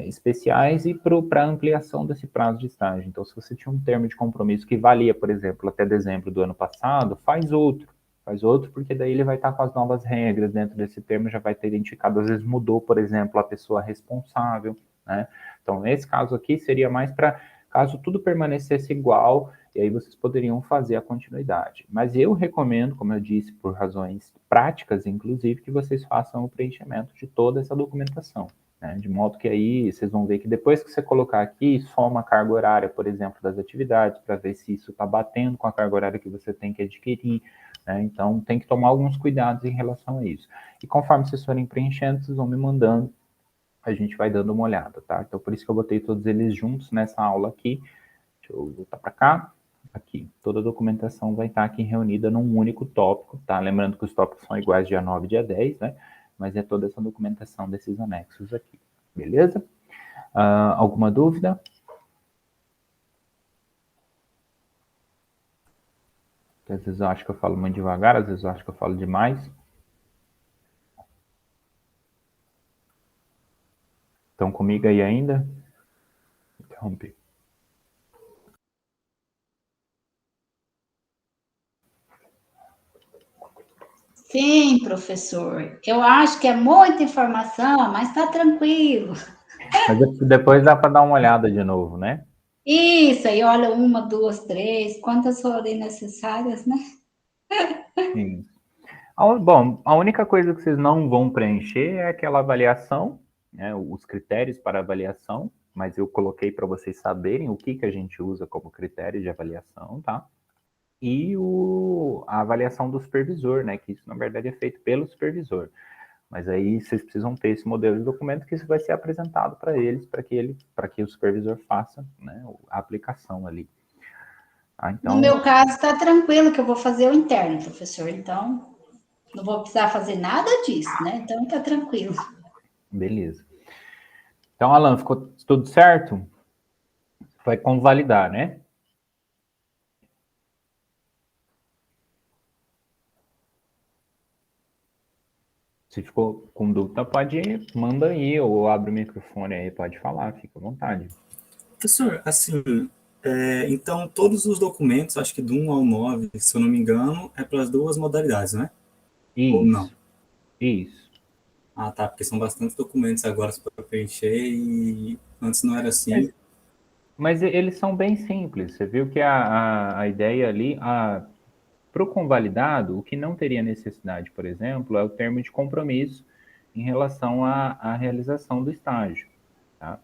S1: especiais e para ampliação desse prazo de estágio. Então, se você tinha um termo de compromisso que valia, por exemplo, até dezembro do ano passado, faz outro, porque daí ele vai estar com as novas regras dentro desse termo, já vai ter identificado, às vezes mudou, por exemplo, a pessoa responsável, né? Então, nesse caso aqui, seria mais para caso tudo permanecesse igual, e aí vocês poderiam fazer a continuidade. Mas eu recomendo, como eu disse, por razões práticas, inclusive, que vocês façam o preenchimento de toda essa documentação, né? De modo que aí vocês vão ver que depois que você colocar aqui, soma a carga horária, por exemplo, das atividades, para ver se isso está batendo com a carga horária que você tem que adquirir, né? Então, tem que tomar alguns cuidados em relação a isso. E conforme vocês forem preenchendo, vocês vão me mandando, a gente vai dando uma olhada, tá? Então, por isso que eu botei todos eles juntos nessa aula aqui. Deixa eu voltar para cá. Aqui, toda a documentação vai estar aqui reunida num único tópico, tá? Lembrando que os tópicos são iguais dia 9 e dia 10, né? Mas é toda essa documentação desses anexos aqui, beleza? Alguma dúvida? Às vezes eu acho que eu falo muito devagar, às vezes eu acho que eu falo demais. Estão comigo aí ainda? Interrompi.
S3: Sim, professor. Eu acho que é muita informação, mas está tranquilo.
S1: Mas depois dá para dar uma olhada de novo, né?
S3: Isso, aí olha uma, duas, três, quantas forem necessárias, né?
S1: Sim. Bom, a única coisa que vocês não vão preencher é aquela avaliação, né, os critérios para avaliação, mas eu coloquei para vocês saberem o que a gente usa como critério de avaliação, tá? E a avaliação do supervisor, né, que isso na verdade é feito pelo supervisor. Mas aí vocês precisam ter esse modelo de documento que isso vai ser apresentado para eles, para que o supervisor faça, né, a aplicação ali.
S3: No meu caso, está tranquilo que eu vou fazer o interno, professor. Então, não vou precisar fazer nada disso, né? Então, está tranquilo.
S1: Beleza. Então, Alan, ficou tudo certo? Vai convalidar, né? Se ficou com dúvida, manda aí, ou abre o microfone aí, pode falar, fica à vontade.
S2: Professor, assim, então todos os documentos, acho que do 1 ao 9, se eu não me engano, é para as duas modalidades, né? Ou não?
S1: Isso.
S2: Ah, tá, porque são bastantes documentos agora para preencher e antes não era assim.
S1: Mas eles são bem simples. Você viu que a ideia ali, para o convalidado, o que não teria necessidade, por exemplo, é o termo de compromisso em relação à realização do estágio. Tá?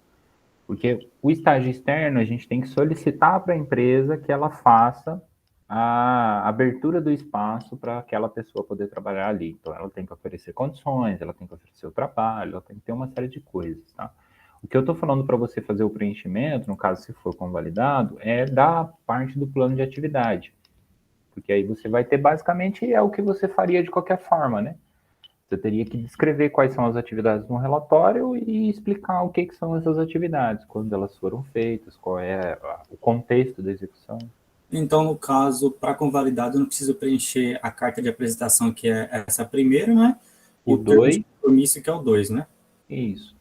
S1: Porque o estágio externo, a gente tem que solicitar para a empresa que ela faça a abertura do espaço para aquela pessoa poder trabalhar ali. Então, ela tem que oferecer condições, ela tem que oferecer o trabalho, ela tem que ter uma série de coisas, tá? O que eu estou falando para você fazer o preenchimento, no caso, se for convalidado, é da parte do plano de atividade. Porque aí você vai ter, basicamente, é o que você faria de qualquer forma, né? Você teria que descrever quais são as atividades no relatório e explicar o que são essas atividades, quando elas foram feitas, qual é o contexto da execução.
S2: Então, no caso, para convalidado, eu não preciso preencher a carta de apresentação, que é essa primeira, né? E
S1: O
S2: o termo
S1: 2,
S2: de compromisso, que é o 2, né?
S1: isso.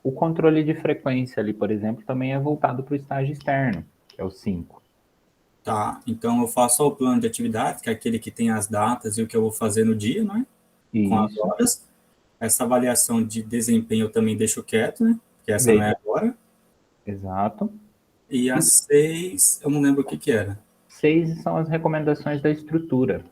S1: O controle de frequência ali, por exemplo, também é voltado para o estágio externo, que é o 5.
S2: Tá, então eu faço só o plano de atividades, que é aquele que tem as datas e o que eu vou fazer no dia, né? Com as
S1: Isso,
S2: horas. Essa avaliação de desempenho eu também deixo quieto, né? Porque essa não é
S1: veja,
S2: agora.
S1: exato.
S2: E a
S1: E
S2: 6, eu não lembro o que que era.
S1: 6 são as recomendações da estrutura,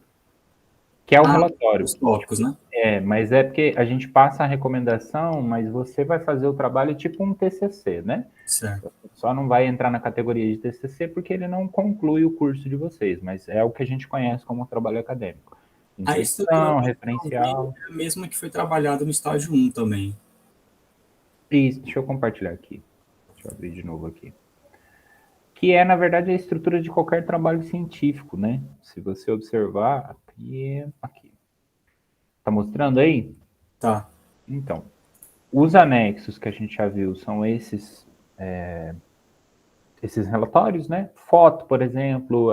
S1: que é o
S2: Ah,
S1: relatório.
S2: os tópicos, né?
S1: Mas é porque a gente passa a recomendação, mas você vai fazer o trabalho tipo um TCC, né?
S2: Certo.
S1: Só não vai entrar na categoria de TCC porque ele não conclui o curso de vocês, mas é o que a gente conhece como trabalho acadêmico.
S2: A estrutura
S1: Introdução,
S2: que eu vi
S1: referencial.
S2: é a mesma que foi trabalhada no estágio 1 também.
S1: Isso, deixa eu compartilhar aqui. Deixa eu abrir de novo aqui. Que é, na verdade, a estrutura de qualquer trabalho científico, né? Se você observar, aqui. Tá mostrando aí?
S2: Tá.
S1: Então, os anexos que a gente já viu são esses relatórios, né? Foto, por exemplo,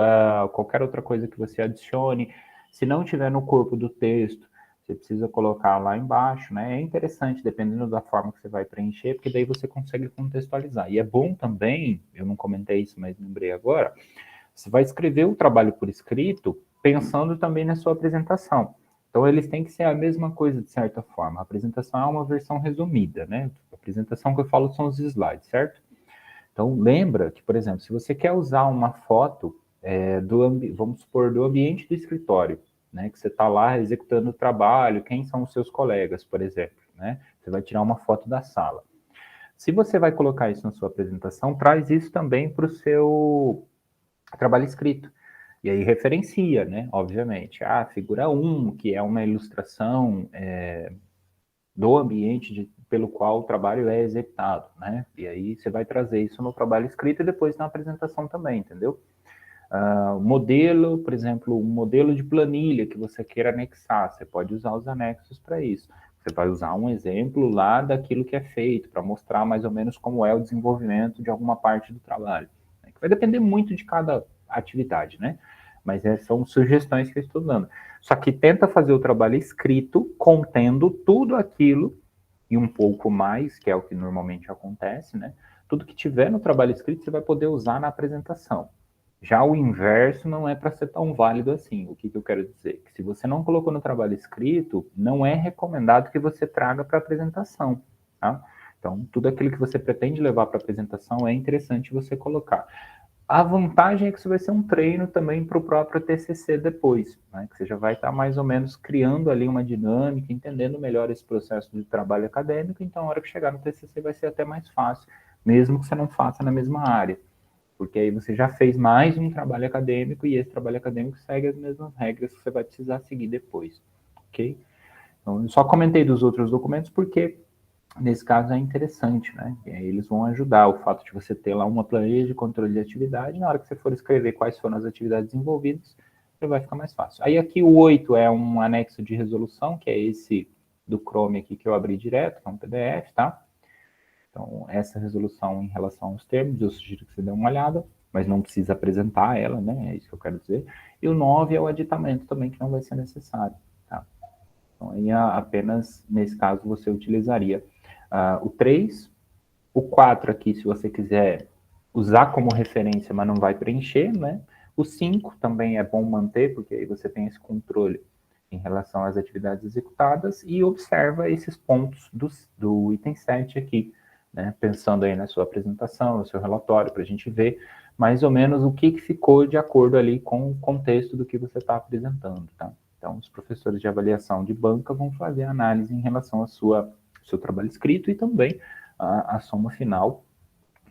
S1: qualquer outra coisa que você adicione. Se não tiver no corpo do texto, você precisa colocar lá embaixo, né? É interessante, dependendo da forma que você vai preencher, porque daí você consegue contextualizar. E é bom também, eu não comentei isso, mas lembrei agora, você vai escrever o trabalho por escrito, pensando também na sua apresentação. Então, eles têm que ser a mesma coisa, de certa forma. A apresentação é uma versão resumida, né? A apresentação que eu falo são os slides, certo? Então, lembra que, por exemplo, se você quer usar uma foto vamos supor, do ambiente do escritório, né, que você está lá executando o trabalho, quem são os seus colegas, por exemplo, né? Você vai tirar uma foto da sala. Se você vai colocar isso na sua apresentação, traz isso também para o seu trabalho escrito. E aí referencia, né? Obviamente. A figura 1, que é uma ilustração do ambiente pelo qual o trabalho é executado, né? E aí você vai trazer isso no trabalho escrito e depois na apresentação também, entendeu? Modelo, por exemplo, um modelo de planilha que você queira anexar, você pode usar os anexos para isso. Você vai usar um exemplo lá daquilo que é feito, para mostrar mais ou menos como é o desenvolvimento de alguma parte do trabalho. Né? Vai depender muito de cada atividade, né? Mas são sugestões que eu estou dando. Só que tenta fazer o trabalho escrito, contendo tudo aquilo e um pouco mais, que é o que normalmente acontece, né? Tudo que tiver no trabalho escrito você vai poder usar na apresentação. Já o inverso não é para ser tão válido assim. O que eu quero dizer? Que se você não colocou no trabalho escrito, não é recomendado que você traga para a apresentação. Tá? Então, tudo aquilo que você pretende levar para a apresentação é interessante você colocar. A vantagem é que isso vai ser um treino também para o próprio TCC depois, né? Que você já vai estar mais ou menos criando ali uma dinâmica, entendendo melhor esse processo de trabalho acadêmico, então a hora que chegar no TCC vai ser até mais fácil, mesmo que você não faça na mesma área, porque aí você já fez mais um trabalho acadêmico e esse trabalho acadêmico segue as mesmas regras que você vai precisar seguir depois, ok? Então, eu só comentei dos outros documentos porque nesse caso é interessante, né? E aí eles vão ajudar o fato de você ter lá uma planilha de controle de atividade, na hora que você for escrever quais foram as atividades envolvidas, já vai ficar mais fácil. Aí aqui o 8 é um anexo de resolução, que é esse do Chrome aqui que eu abri direto, que é um PDF, tá? Então, essa resolução em relação aos termos, eu sugiro que você dê uma olhada, mas não precisa apresentar ela, né? É isso que eu quero dizer. E o 9 é o aditamento também, que não vai ser necessário, tá? Então, aí apenas, nesse caso, você utilizaria o 3, o 4 aqui, se você quiser usar como referência, mas não vai preencher, né? O 5 também é bom manter, porque aí você tem esse controle em relação às atividades executadas e observa esses pontos do item 7 aqui, né? Pensando aí na sua apresentação, no seu relatório, para a gente ver mais ou menos o que ficou de acordo ali com o contexto do que você está apresentando, tá? Então, os professores de avaliação de banca vão fazer a análise em relação ao seu trabalho escrito e também a soma final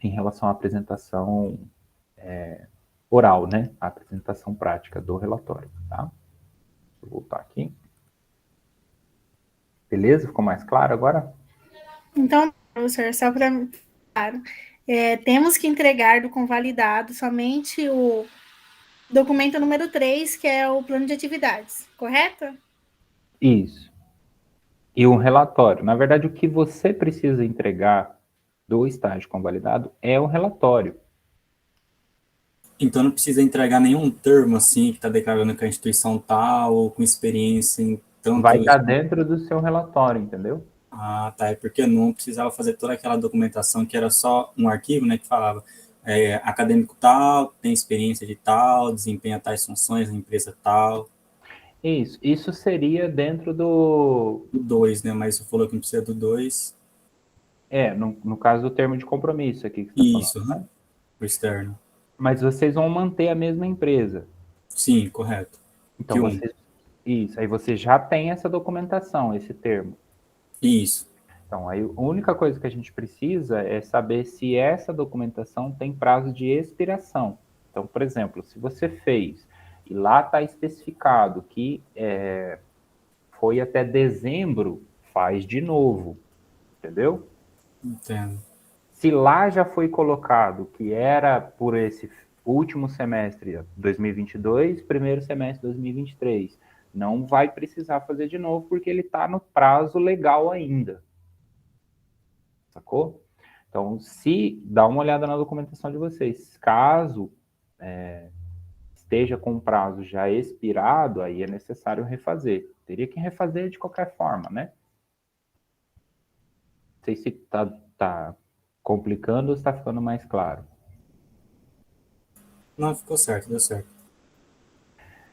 S1: em relação à apresentação oral, né? A apresentação prática do relatório, tá? Vou voltar aqui. Beleza? Ficou mais claro agora?
S4: Então, professor, só para claro, temos que entregar do convalidado somente o documento número 3, que é o plano de atividades, correto?
S1: Isso. E um relatório. Na verdade, o que você precisa entregar do estágio convalidado é o relatório.
S2: Então não precisa entregar nenhum termo assim que está declarando que a instituição tal ou com experiência em tanto...
S1: Vai estar dentro do seu relatório, entendeu?
S2: Ah, tá. É porque eu não precisava fazer toda aquela documentação que era só um arquivo, né, que falava acadêmico tal, tem experiência de tal, desempenha tais funções na empresa tal.
S1: Isso seria dentro do
S2: 2, né, mas você falou que não precisa do 2.
S1: No caso do termo de compromisso aqui que você está
S2: Isso,
S1: falando, né?
S2: o externo.
S1: Mas vocês vão manter a mesma empresa.
S2: Sim, correto.
S1: Então, aí você já tem essa documentação, esse termo.
S2: Isso.
S1: Então, aí a única coisa que a gente precisa é saber se essa documentação tem prazo de expiração. Então, por exemplo, se você fez e lá está especificado que foi até dezembro, faz de novo, entendeu?
S2: Entendo.
S1: Se lá já foi colocado que era por esse último semestre 2022, primeiro semestre 2023, não vai precisar fazer de novo porque ele está no prazo legal ainda. Sacou? Então, se dá uma olhada na documentação de vocês, caso esteja com o prazo já expirado, aí é necessário refazer. Teria que refazer de qualquer forma, né? Não sei se está complicando ou está ficando mais claro.
S2: Não, ficou certo, deu certo.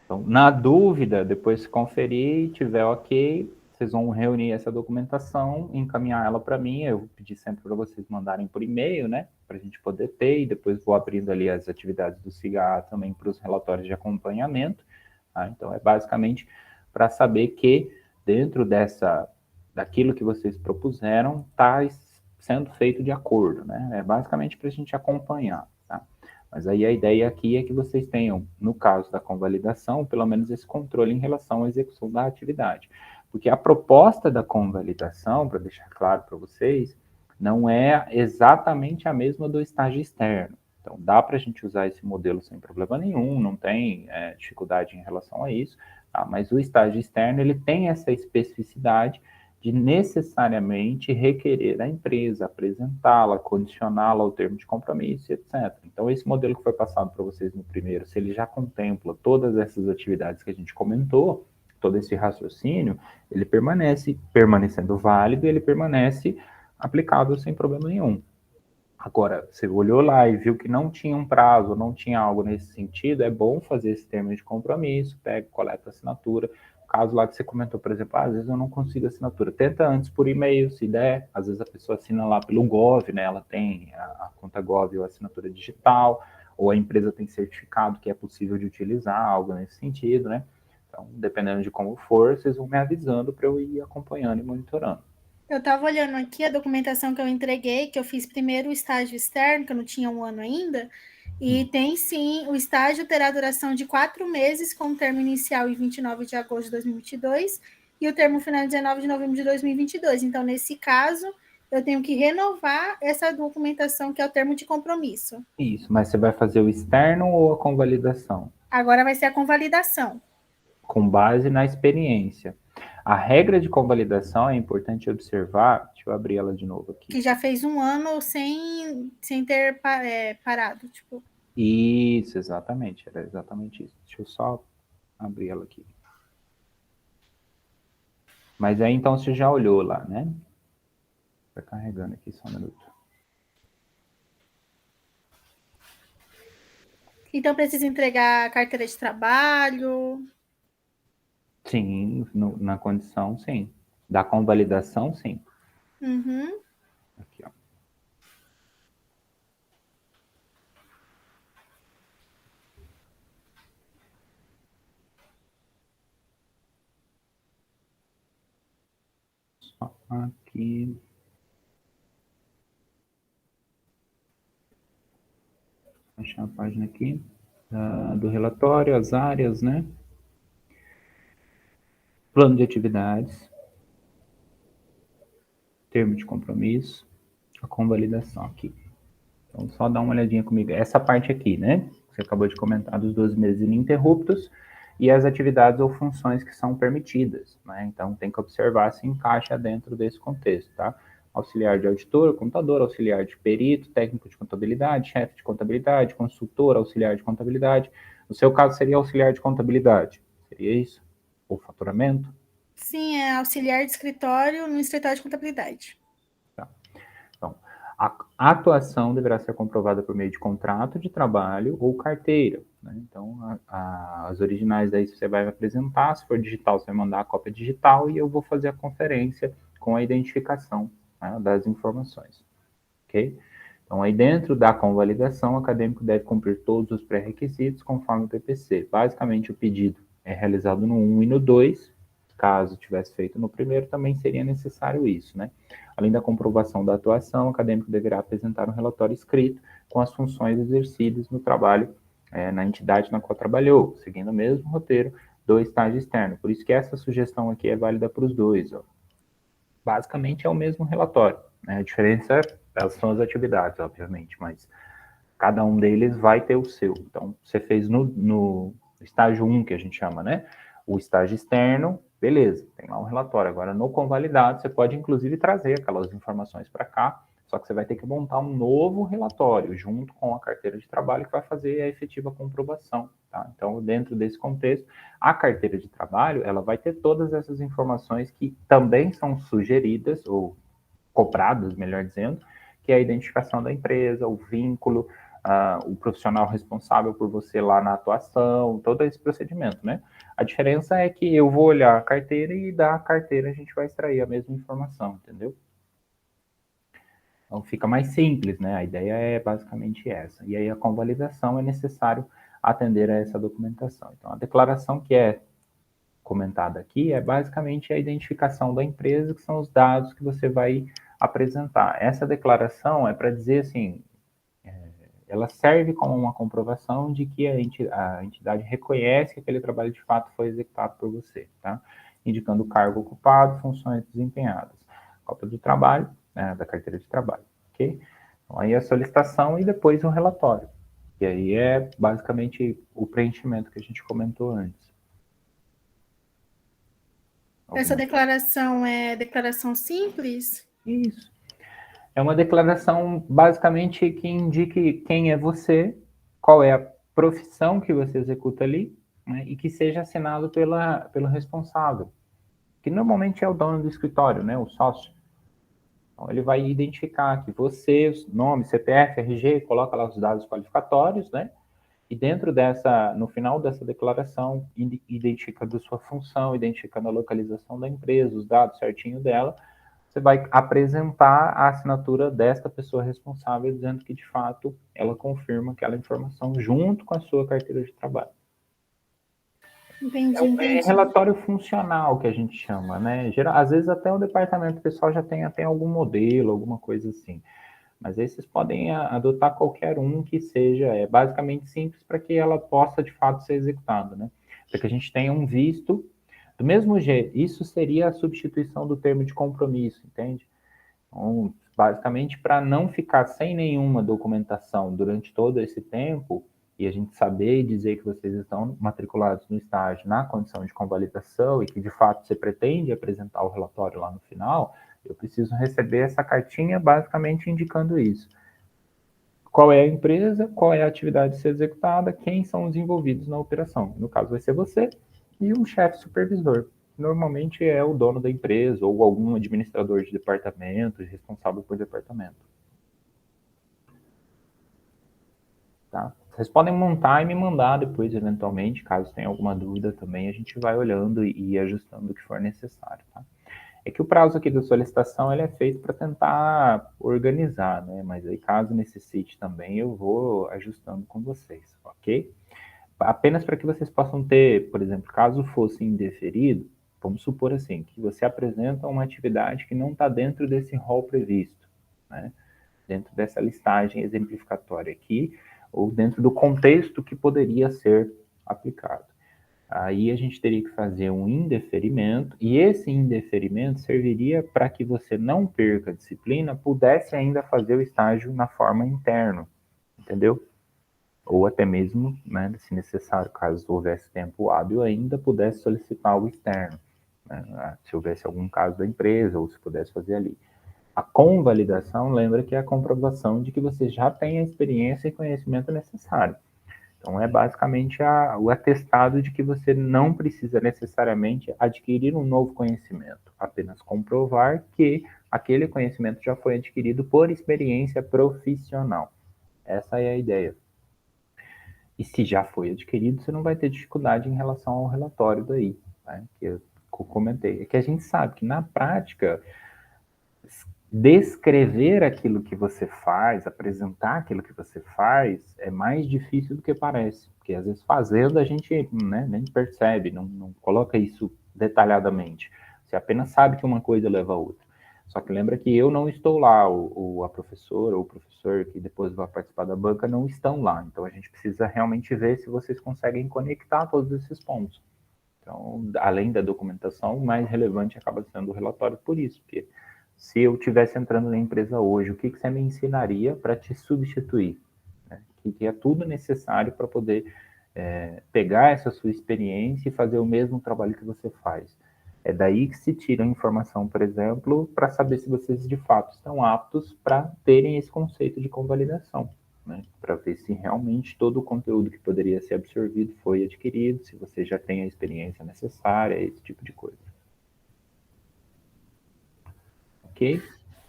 S1: Então, na dúvida, depois se conferir e tiver ok, vocês vão reunir essa documentação, encaminhar ela para mim. Eu vou pedir sempre para vocês mandarem por e-mail, né? Para a gente poder ter, e depois vou abrindo ali as atividades do SIGA também para os relatórios de acompanhamento. Tá? Então, é basicamente para saber que dentro daquilo que vocês propuseram, está sendo feito de acordo, né? É basicamente para a gente acompanhar, tá? Mas aí a ideia aqui é que vocês tenham, no caso da convalidação, pelo menos esse controle em relação à execução da atividade. Porque a proposta da convalidação, para deixar claro para vocês, não é exatamente a mesma do estágio externo. Então, dá para a gente usar esse modelo sem problema nenhum, não tem dificuldade em relação a isso, tá? Mas o estágio externo, ele tem essa especificidade de necessariamente requerer a empresa, apresentá-la, condicioná-la ao termo de compromisso, etc. Então, esse modelo que foi passado para vocês no primeiro, se ele já contempla todas essas atividades que a gente comentou, todo esse raciocínio, ele permanecendo válido, ele permanece aplicável sem problema nenhum. Agora, você olhou lá e viu que não tinha um prazo, não tinha algo nesse sentido, é bom fazer esse termo de compromisso, pega, coleta a assinatura. Caso lá que você comentou, por exemplo, às vezes eu não consigo assinatura. Tenta antes por e-mail, se der. Às vezes a pessoa assina lá pelo Gov, né? Ela tem a conta Gov ou assinatura digital, ou a empresa tem certificado que é possível de utilizar, algo nesse sentido, né? Então, dependendo de como for, vocês vão me avisando para eu ir acompanhando e monitorando.
S4: Eu estava olhando aqui a documentação que eu entreguei, que eu fiz primeiro o estágio externo, que eu não tinha um ano ainda, e tem sim, o estágio terá duração de 4 meses, com o termo inicial em 29 de agosto de 2022 e o termo final em 19 de novembro de 2022. Então, nesse caso, eu tenho que renovar essa documentação, que é o termo de compromisso.
S1: Isso, mas você vai fazer o externo ou a convalidação?
S4: Agora vai ser a convalidação.
S1: Com base na experiência. A regra de convalidação é importante observar, deixa eu abrir ela de novo aqui.
S4: Que já fez 1 ano sem ter parado, tipo.
S1: Isso, exatamente, era exatamente isso. Deixa eu só abrir ela aqui. Mas aí então você já olhou lá, né? Tá carregando aqui, só um minuto.
S4: Então precisa entregar a carteira de trabalho?
S1: Sim, na condição, sim. Da convalidação, sim.
S4: Uhum.
S1: Aqui, ó. Só aqui. Vou achar a página aqui. Do relatório, as áreas, né? Plano de atividades. Termo de compromisso. A convalidação aqui. Então, só dá uma olhadinha comigo. Essa parte aqui, né? Você acabou de comentar dos 12 meses ininterruptos e as atividades ou funções que são permitidas, né? Então, tem que observar se encaixa dentro desse contexto, tá? Auxiliar de auditor, contador, auxiliar de perito, técnico de contabilidade, chefe de contabilidade, consultor, auxiliar de contabilidade. No seu caso, seria auxiliar de contabilidade. Seria isso? Ou faturamento?
S4: Sim, é auxiliar de escritório no escritório de contabilidade.
S1: Tá. Então, a atuação deverá ser comprovada por meio de contrato de trabalho ou carteira, né? Então, as originais daí você vai apresentar, se for digital, você vai mandar a cópia digital e eu vou fazer a conferência com a identificação, né, das informações, ok? Então, aí dentro da convalidação, o acadêmico deve cumprir todos os pré-requisitos conforme o PPC. Basicamente, o pedido é realizado no 1 e no 2, caso tivesse feito no primeiro, também seria necessário isso, né? Além da comprovação da atuação, o acadêmico deverá apresentar um relatório escrito com as funções exercidas no trabalho, na entidade na qual trabalhou, seguindo o mesmo roteiro do estágio externo. Por isso que essa sugestão aqui é válida para os dois, ó. Basicamente é o mesmo relatório, né? A diferença são as atividades, obviamente, mas cada um deles vai ter o seu. Então, você fez no estágio 1, que a gente chama, né? O estágio externo, beleza, tem lá um relatório. Agora, no convalidado, você pode, inclusive, trazer aquelas informações para cá, só que você vai ter que montar um novo relatório, junto com a carteira de trabalho, que vai fazer a efetiva comprovação, tá? Então, dentro desse contexto, a carteira de trabalho, ela vai ter todas essas informações que também são sugeridas, ou cobradas, melhor dizendo, que é a identificação da empresa, o vínculo, o profissional responsável por você lá na atuação, todo esse procedimento, né? A diferença é que eu vou olhar a carteira e da carteira a gente vai extrair a mesma informação, entendeu? Então fica mais simples, né? A ideia é basicamente essa. E aí a convalidação é necessário atender a essa documentação. Então a declaração que é comentada aqui é basicamente a identificação da empresa, que são os dados que você vai apresentar. Essa declaração é para dizer assim, ela serve como uma comprovação de que a entidade reconhece que aquele trabalho de fato foi executado por você, tá? Indicando o cargo ocupado, funções desempenhadas. Cópia do trabalho, né, da carteira de trabalho, ok? Então, aí a solicitação e depois o relatório. E aí é basicamente o preenchimento que a gente comentou antes.
S4: Essa declaração é declaração simples?
S1: Isso. É uma declaração basicamente que indique quem é você, qual é a profissão que você executa ali, né, e que seja assinado pelo responsável, que normalmente é o dono do escritório, né, o sócio. Então, ele vai identificar que você, nome, CPF, RG, coloca lá os dados qualificatórios, né, e dentro dessa, no final dessa declaração, identificando a sua função, identificando a localização da empresa, os dados certinho dela, você vai apresentar a assinatura desta pessoa responsável, dizendo que, de fato, ela confirma aquela informação junto com a sua carteira de trabalho.
S4: Entendi.
S1: Relatório funcional que a gente chama, né? Às vezes até o departamento pessoal já tem até algum modelo, alguma coisa assim. Mas aí vocês podem adotar qualquer um que seja basicamente simples para que ela possa, de fato, ser executada, né? Para que a gente tenha um visto. Do mesmo jeito, isso seria a substituição do termo de compromisso, entende? Então, basicamente, para não ficar sem nenhuma documentação durante todo esse tempo, e a gente saber e dizer que vocês estão matriculados no estágio na condição de convalidação e que, de fato, você pretende apresentar o relatório lá no final, eu preciso receber essa cartinha basicamente indicando isso. Qual é a empresa, qual é a atividade a ser executada, quem são os envolvidos na operação. No caso, vai ser você e um chefe supervisor. Normalmente é o dono da empresa ou algum administrador de departamento, responsável por departamento. Tá? Vocês podem montar e me mandar depois, eventualmente, caso tenha alguma dúvida também, a gente vai olhando e ajustando o que for necessário. Tá? É que o prazo aqui da solicitação ele é feito para tentar organizar, né? Mas aí, caso necessite também, eu vou ajustando com vocês, ok? Apenas para que vocês possam ter, por exemplo, caso fosse indeferido, vamos supor assim, que você apresenta uma atividade que não está dentro desse rol previsto, né? Dentro dessa listagem exemplificatória aqui, ou dentro do contexto que poderia ser aplicado. Aí a gente teria que fazer um indeferimento, e esse indeferimento serviria para que você não perca a disciplina, pudesse ainda fazer o estágio na forma interno, entendeu? Ou até mesmo, né, se necessário, caso houvesse tempo hábil ainda, pudesse solicitar o externo, né, se houvesse algum caso da empresa, ou se pudesse fazer ali. A convalidação, lembra que é a comprovação de que você já tem a experiência e conhecimento necessário. Então, é basicamente o atestado de que você não precisa necessariamente adquirir um novo conhecimento, apenas comprovar que aquele conhecimento já foi adquirido por experiência profissional. Essa é a ideia. E se já foi adquirido, você não vai ter dificuldade em relação ao relatório daí, né, que eu comentei. É que a gente sabe que, na prática, descrever aquilo que você faz, apresentar aquilo que você faz, é mais difícil do que parece. Porque, às vezes, fazendo, a gente, né, nem percebe, não coloca isso detalhadamente. Você apenas sabe que uma coisa leva a outra. Só que lembra que eu não estou lá, a professora ou o professor que depois vai participar da banca não estão lá. Então, a gente precisa realmente ver se vocês conseguem conectar todos esses pontos. Então, além da documentação, o mais relevante acaba sendo o relatório por isso, porque se eu estivesse entrando na empresa hoje, o que você me ensinaria para te substituir? Né? Que é tudo necessário para poder pegar essa sua experiência e fazer o mesmo trabalho que você faz. É daí que se tira a informação, por exemplo, para saber se vocês de fato estão aptos para terem esse conceito de convalidação, né? Para ver se realmente todo o conteúdo que poderia ser absorvido foi adquirido, se você já tem a experiência necessária, esse tipo de coisa. Ok?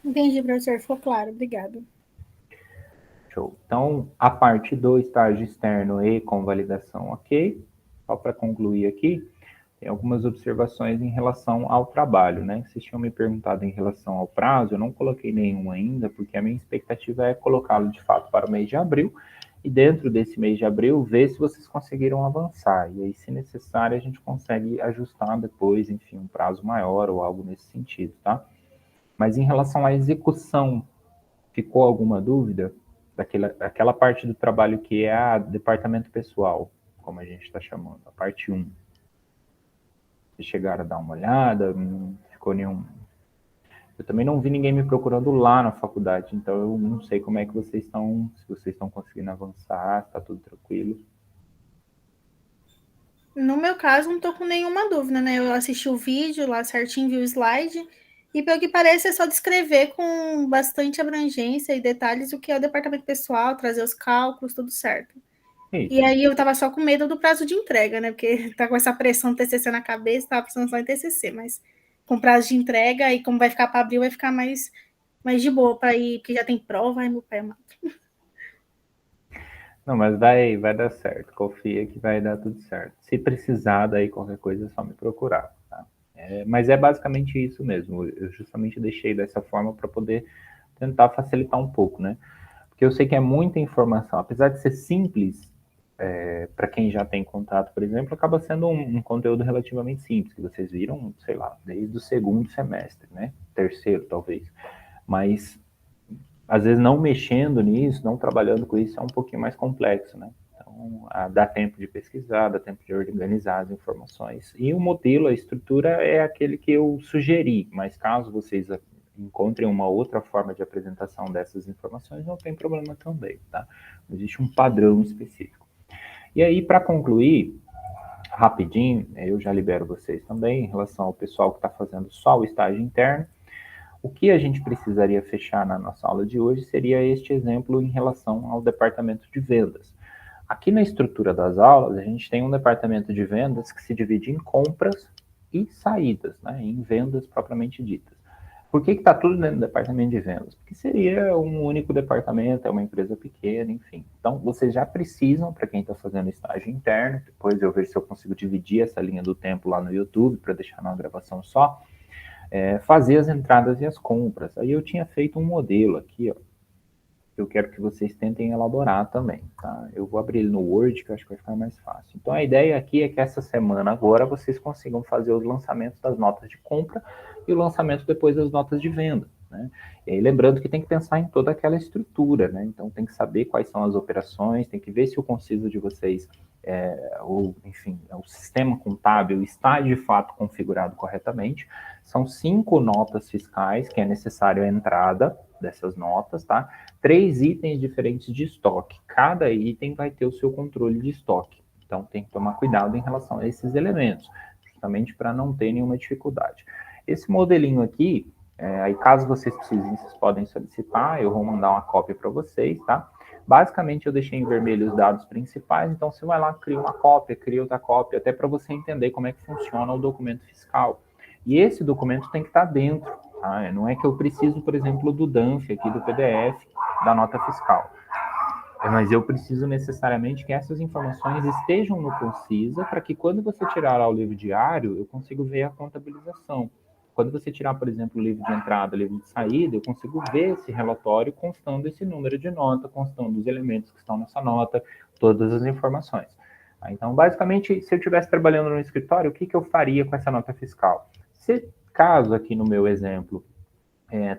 S4: Entendi, professor. Ficou claro. Obrigado.
S1: Show. Então, a parte do estágio externo e convalidação, ok? Só para concluir aqui, tem algumas observações em relação ao trabalho, né? Vocês tinham me perguntado em relação ao prazo, eu não coloquei nenhum ainda, porque a minha expectativa é colocá-lo de fato para o mês de abril, e dentro desse mês de abril, ver se vocês conseguiram avançar. E aí, se necessário, a gente consegue ajustar depois, enfim, um prazo maior ou algo nesse sentido, tá? Mas em relação à execução, ficou alguma dúvida? Daquela parte do trabalho que é a departamento pessoal, como a gente está chamando, a parte 1. Vocês chegaram a dar uma olhada, não ficou nenhum... Eu também não vi ninguém me procurando lá na faculdade, então eu não sei como é que vocês estão, se vocês estão conseguindo avançar, se está tudo tranquilo.
S4: No meu caso, não tô com nenhuma dúvida, né? Eu assisti o vídeo lá certinho, vi o slide, e pelo que parece é só descrever com bastante abrangência e detalhes o que é o departamento pessoal, trazer os cálculos, tudo certo.
S1: Isso.
S4: E aí eu tava só com medo do prazo de entrega, né? Porque tá com essa pressão do TCC na cabeça, tava pensando só em TCC, mas com prazo de entrega, e como vai ficar para abril, vai ficar mais de boa para ir, porque já tem prova, ai meu pai amado.
S1: Não, mas vai dar certo. Confia que vai dar tudo certo. Se precisar, daí qualquer coisa é só me procurar. Tá? Mas é basicamente isso mesmo. Eu justamente deixei dessa forma para poder tentar facilitar um pouco, né? Porque eu sei que é muita informação. Apesar de ser simples, para quem já tem contato, por exemplo, acaba sendo um conteúdo relativamente simples, que vocês viram, sei lá, desde o segundo semestre, né? Terceiro, talvez. Mas às vezes não mexendo nisso, não trabalhando com isso, é um pouquinho mais complexo, né? Então, dá tempo de pesquisar, dá tempo de organizar as informações. E o modelo, a estrutura é aquele que eu sugeri, mas caso vocês encontrem uma outra forma de apresentação dessas informações, não tem problema também, tá? Não existe um padrão específico. E aí, para concluir, rapidinho, eu já libero vocês também, em relação ao pessoal que está fazendo só o estágio interno, o que a gente precisaria fechar na nossa aula de hoje seria este exemplo em relação ao departamento de vendas. Aqui na estrutura das aulas, a gente tem um departamento de vendas que se divide em compras e saídas, né, em vendas propriamente ditas. Por que está tudo dentro do departamento de vendas? Porque seria um único departamento, é uma empresa pequena, enfim. Então, vocês já precisam, para quem está fazendo estágio interno, depois eu vejo se eu consigo dividir essa linha do tempo lá no YouTube, para deixar numa gravação só, fazer as entradas e as compras. Aí eu tinha feito um modelo aqui, ó, eu quero que vocês tentem elaborar também, tá? Eu vou abrir ele no Word, que eu acho que vai ficar mais fácil. Então, a ideia aqui é que essa semana agora vocês consigam fazer os lançamentos das notas de compra e o lançamento depois das notas de venda, né? E aí, lembrando que tem que pensar em toda aquela estrutura, né? Então, tem que saber quais são as operações, tem que ver se o conciso de vocês, ou, enfim, o sistema contábil está de fato configurado corretamente. São 5 notas fiscais que é necessário a entrada dessas notas, tá? 3 itens diferentes de estoque. Cada item vai ter o seu controle de estoque. Então, tem que tomar cuidado em relação a esses elementos, justamente para não ter nenhuma dificuldade. Esse modelinho aqui, aí caso vocês precisem, vocês podem solicitar, eu vou mandar uma cópia para vocês, tá? Basicamente, eu deixei em vermelho os dados principais, então você vai lá, cria uma cópia, cria outra cópia, até para você entender como é que funciona o documento fiscal. E esse documento tem que estar dentro, tá? Não é que eu preciso, por exemplo, do DANF aqui, do PDF, da nota fiscal. Mas eu preciso necessariamente que essas informações estejam no Concisa para que quando você tirar lá o livro diário, eu consigo ver a contabilização. Quando você tirar, por exemplo, o livro de entrada, o livro de saída, eu consigo ver esse relatório constando esse número de nota, constando os elementos que estão nessa nota, todas as informações. Então, basicamente, se eu estivesse trabalhando no escritório, o que eu faria com essa nota fiscal? Se caso aqui no meu exemplo,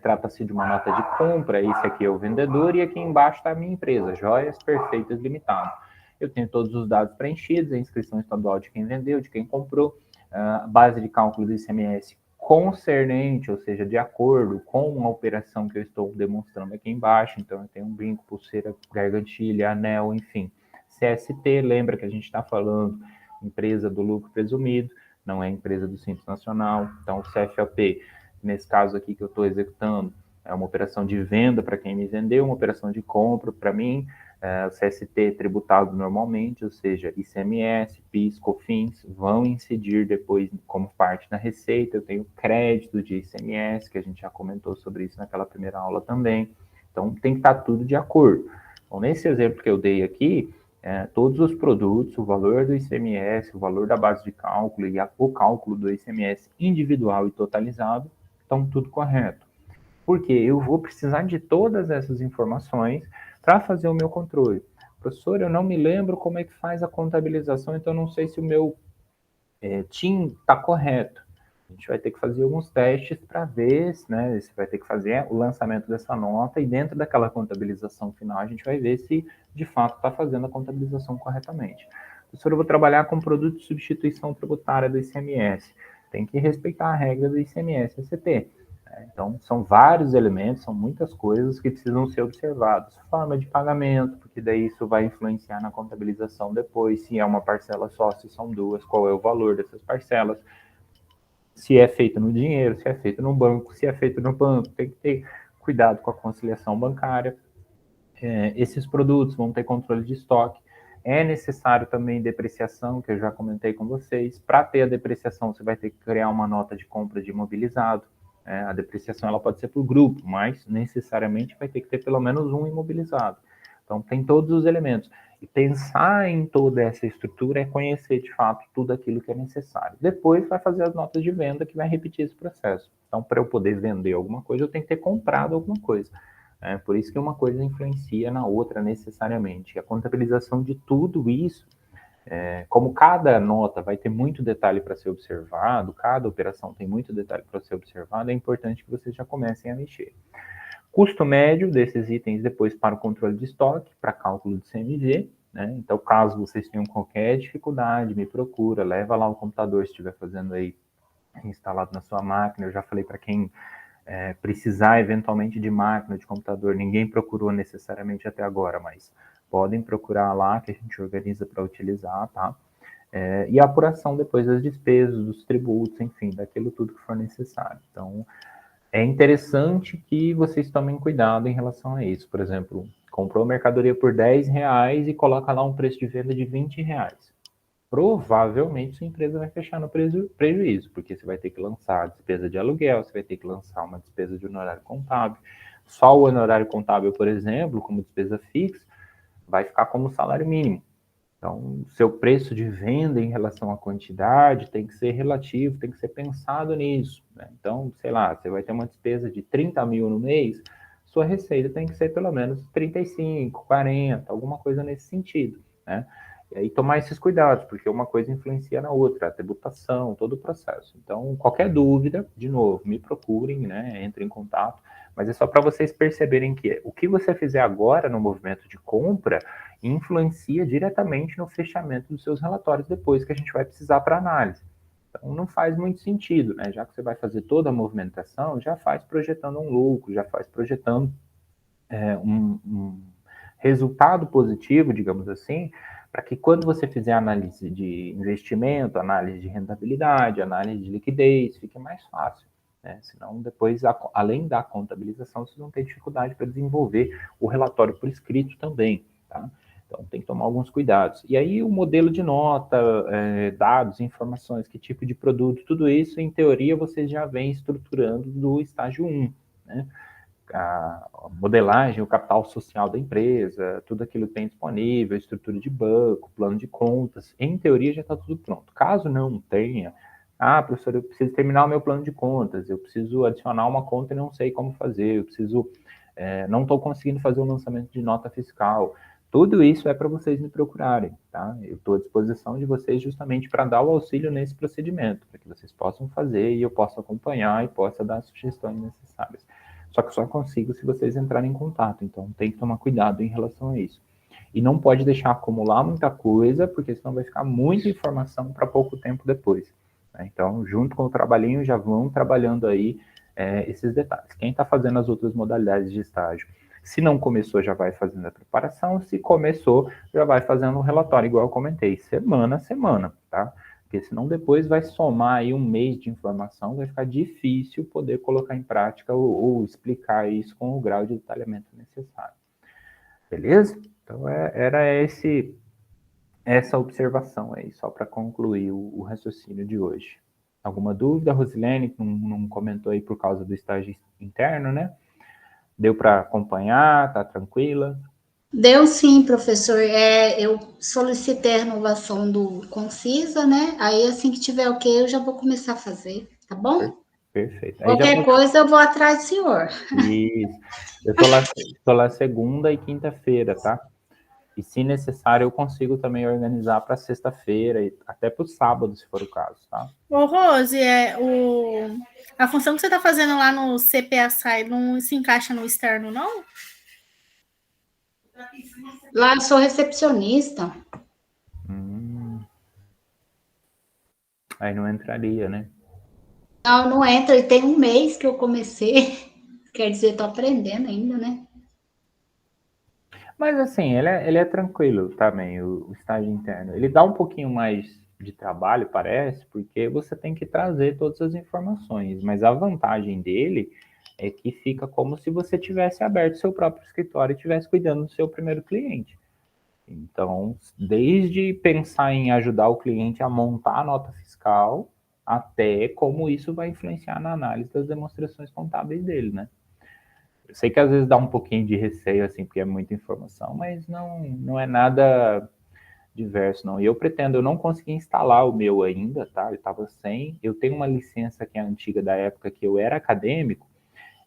S1: trata-se de uma nota de compra, esse aqui é o vendedor e aqui embaixo está a minha empresa, Joias Perfeitas Limitada. Eu tenho todos os dados preenchidos, a inscrição estadual de quem vendeu, de quem comprou, a base de cálculo do ICMS concernente, ou seja, de acordo com a operação que eu estou demonstrando aqui embaixo. Então, eu tenho um brinco, pulseira, gargantilha, anel, enfim. CST, lembra que a gente está falando empresa do lucro presumido, não é empresa do Simples Nacional. Então, o CFOP, nesse caso aqui que eu estou executando, é uma operação de venda para quem me vendeu, uma operação de compra para mim, o CST tributado normalmente, ou seja, ICMS, PIS, COFINS, vão incidir depois como parte da receita. Eu tenho crédito de ICMS, que a gente já comentou sobre isso naquela primeira aula também. Então, tem que estar tudo de acordo. Então, nesse exemplo que eu dei aqui, todos os produtos, o valor do ICMS, o valor da base de cálculo e o cálculo do ICMS individual e totalizado, estão tudo correto. Porque eu vou precisar de todas essas informações para fazer o meu controle. Professor, eu não me lembro como é que faz a contabilização, então não sei se o meu TIM está correto. A gente vai ter que fazer alguns testes para ver, né, você vai ter que fazer o lançamento dessa nota e dentro daquela contabilização final a gente vai ver se de fato está fazendo a contabilização corretamente. Professor, eu vou trabalhar com produto de substituição tributária do ICMS. Tem que respeitar a regra do ICMS-ST. Então, são vários elementos, são muitas coisas que precisam ser observadas. Forma de pagamento, porque daí isso vai influenciar na contabilização depois, se é uma parcela só, se são duas, qual é o valor dessas parcelas, se é feito no dinheiro, se é feito no banco, se é feito no banco, tem que ter cuidado com a conciliação bancária. Esses produtos vão ter controle de estoque. É necessário também depreciação, que eu já comentei com vocês. Para ter a depreciação, você vai ter que criar uma nota de compra de imobilizado. A depreciação ela pode ser por grupo, mas necessariamente vai ter que ter pelo menos um imobilizado. Então, tem todos os elementos. E pensar em toda essa estrutura é conhecer, de fato, tudo aquilo que é necessário. Depois, vai fazer as notas de venda, que vai repetir esse processo. Então, para eu poder vender alguma coisa, eu tenho que ter comprado alguma coisa. Por isso que uma coisa influencia na outra necessariamente. A contabilização de tudo isso, como cada nota vai ter muito detalhe para ser observado, cada operação tem muito detalhe para ser observado, é importante que vocês já comecem a mexer. Custo médio desses itens depois para o controle de estoque, para cálculo de CMV, né? Então, caso vocês tenham qualquer dificuldade, me procura, leva lá o computador se estiver fazendo aí instalado na sua máquina. Eu já falei para quem precisar eventualmente de máquina, de computador, ninguém procurou necessariamente até agora, mas podem procurar lá que a gente organiza para utilizar, tá? E a apuração depois das despesas, dos tributos, enfim, daquilo tudo que for necessário. Então, é interessante que vocês tomem cuidado em relação a isso. Por exemplo, comprou mercadoria por R$10 e coloca lá um preço de venda de R$20. Provavelmente sua empresa vai fechar no prejuízo, porque você vai ter que lançar a despesa de aluguel, você vai ter que lançar uma despesa de honorário contábil. Só o honorário contábil, por exemplo, como despesa fixa, vai ficar como salário mínimo. Então, seu preço de venda em relação à quantidade tem que ser relativo, tem que ser pensado nisso, né? Então, sei lá, você vai ter uma despesa de 30 mil no mês, sua receita tem que ser pelo menos 35, 40, alguma coisa nesse sentido, né? E aí tomar esses cuidados, porque uma coisa influencia na outra, a tributação, todo o processo. Então, qualquer dúvida, de novo, me procurem, né? Entrem em contato, mas é só para vocês perceberem que o que você fizer agora no movimento de compra influencia diretamente no fechamento dos seus relatórios depois que a gente vai precisar para análise. Então, não faz muito sentido, né? Já que você vai fazer toda a movimentação, já faz projetando um lucro, já faz projetando um resultado positivo, digamos assim, para que quando você fizer análise de investimento, análise de rentabilidade, análise de liquidez, fique mais fácil. Né? Senão, depois, além da contabilização, vocês vão ter dificuldade para desenvolver o relatório por escrito também. Tá? Então, tem que tomar alguns cuidados. E aí, o modelo de nota, dados, informações, que tipo de produto, tudo isso, em teoria, vocês já vêm estruturando do estágio 1, né? A modelagem, o capital social da empresa, tudo aquilo que tem disponível, estrutura de banco, plano de contas, em teoria já está tudo pronto. Caso não tenha, professor, eu preciso terminar o meu plano de contas, eu preciso adicionar uma conta e não sei como fazer, eu preciso, não estou conseguindo fazer o lançamento de nota fiscal. Tudo isso é para vocês me procurarem, tá? Eu estou à disposição de vocês justamente para dar o auxílio nesse procedimento, para que vocês possam fazer e eu possa acompanhar e possa dar as sugestões necessárias. Só que só consigo se vocês entrarem em contato, então tem que tomar cuidado em relação a isso. E não pode deixar acumular muita coisa, porque senão vai ficar muita informação para pouco tempo depois. Né? Então, junto com o trabalhinho, já vão trabalhando aí esses detalhes. Quem está fazendo as outras modalidades de estágio, se não começou, já vai fazendo a preparação, se começou, já vai fazendo um relatório, igual eu comentei, semana a semana, tá? Porque senão depois vai somar aí um mês de informação, vai ficar difícil poder colocar em prática ou explicar isso com o grau de detalhamento necessário. Beleza? Então, era essa observação aí, só para concluir o raciocínio de hoje. Alguma dúvida, Rosilene, que não comentou aí por causa do estágio interno, né? Deu para acompanhar? Tá tranquila?
S3: Deu sim, professor. Eu solicitei a renovação do Concisa, né? Aí, assim que tiver ok, eu já vou começar a fazer, tá bom?
S1: Perfeito. Aí
S3: Qualquer coisa, eu vou atrás do senhor.
S1: Isso. Eu tô lá segunda e quinta-feira, tá? E, se necessário, eu consigo também organizar para sexta-feira e até para o sábado, se for o caso, tá?
S4: Ô, Rose, a função que você está fazendo lá no CPA-SAI não se encaixa no externo, não?
S3: Lá eu sou recepcionista.
S1: Aí não entraria, né?
S3: Não, não entra. E tem um mês que eu comecei. Quer dizer, tô aprendendo ainda, né?
S1: Mas, assim, ele é tranquilo também, o estágio interno. Ele dá um pouquinho mais de trabalho, parece, porque você tem que trazer todas as informações. Mas a vantagem dele é que fica como se você tivesse aberto seu próprio escritório e estivesse cuidando do seu primeiro cliente. Então, desde pensar em ajudar o cliente a montar a nota fiscal, até como isso vai influenciar na análise das demonstrações contábeis dele, né? Eu sei que às vezes dá um pouquinho de receio, assim, porque é muita informação, mas não é nada diverso, não. E eu não consegui instalar o meu ainda, tá? Eu estava sem. Eu tenho uma licença que é antiga da época que eu era acadêmico,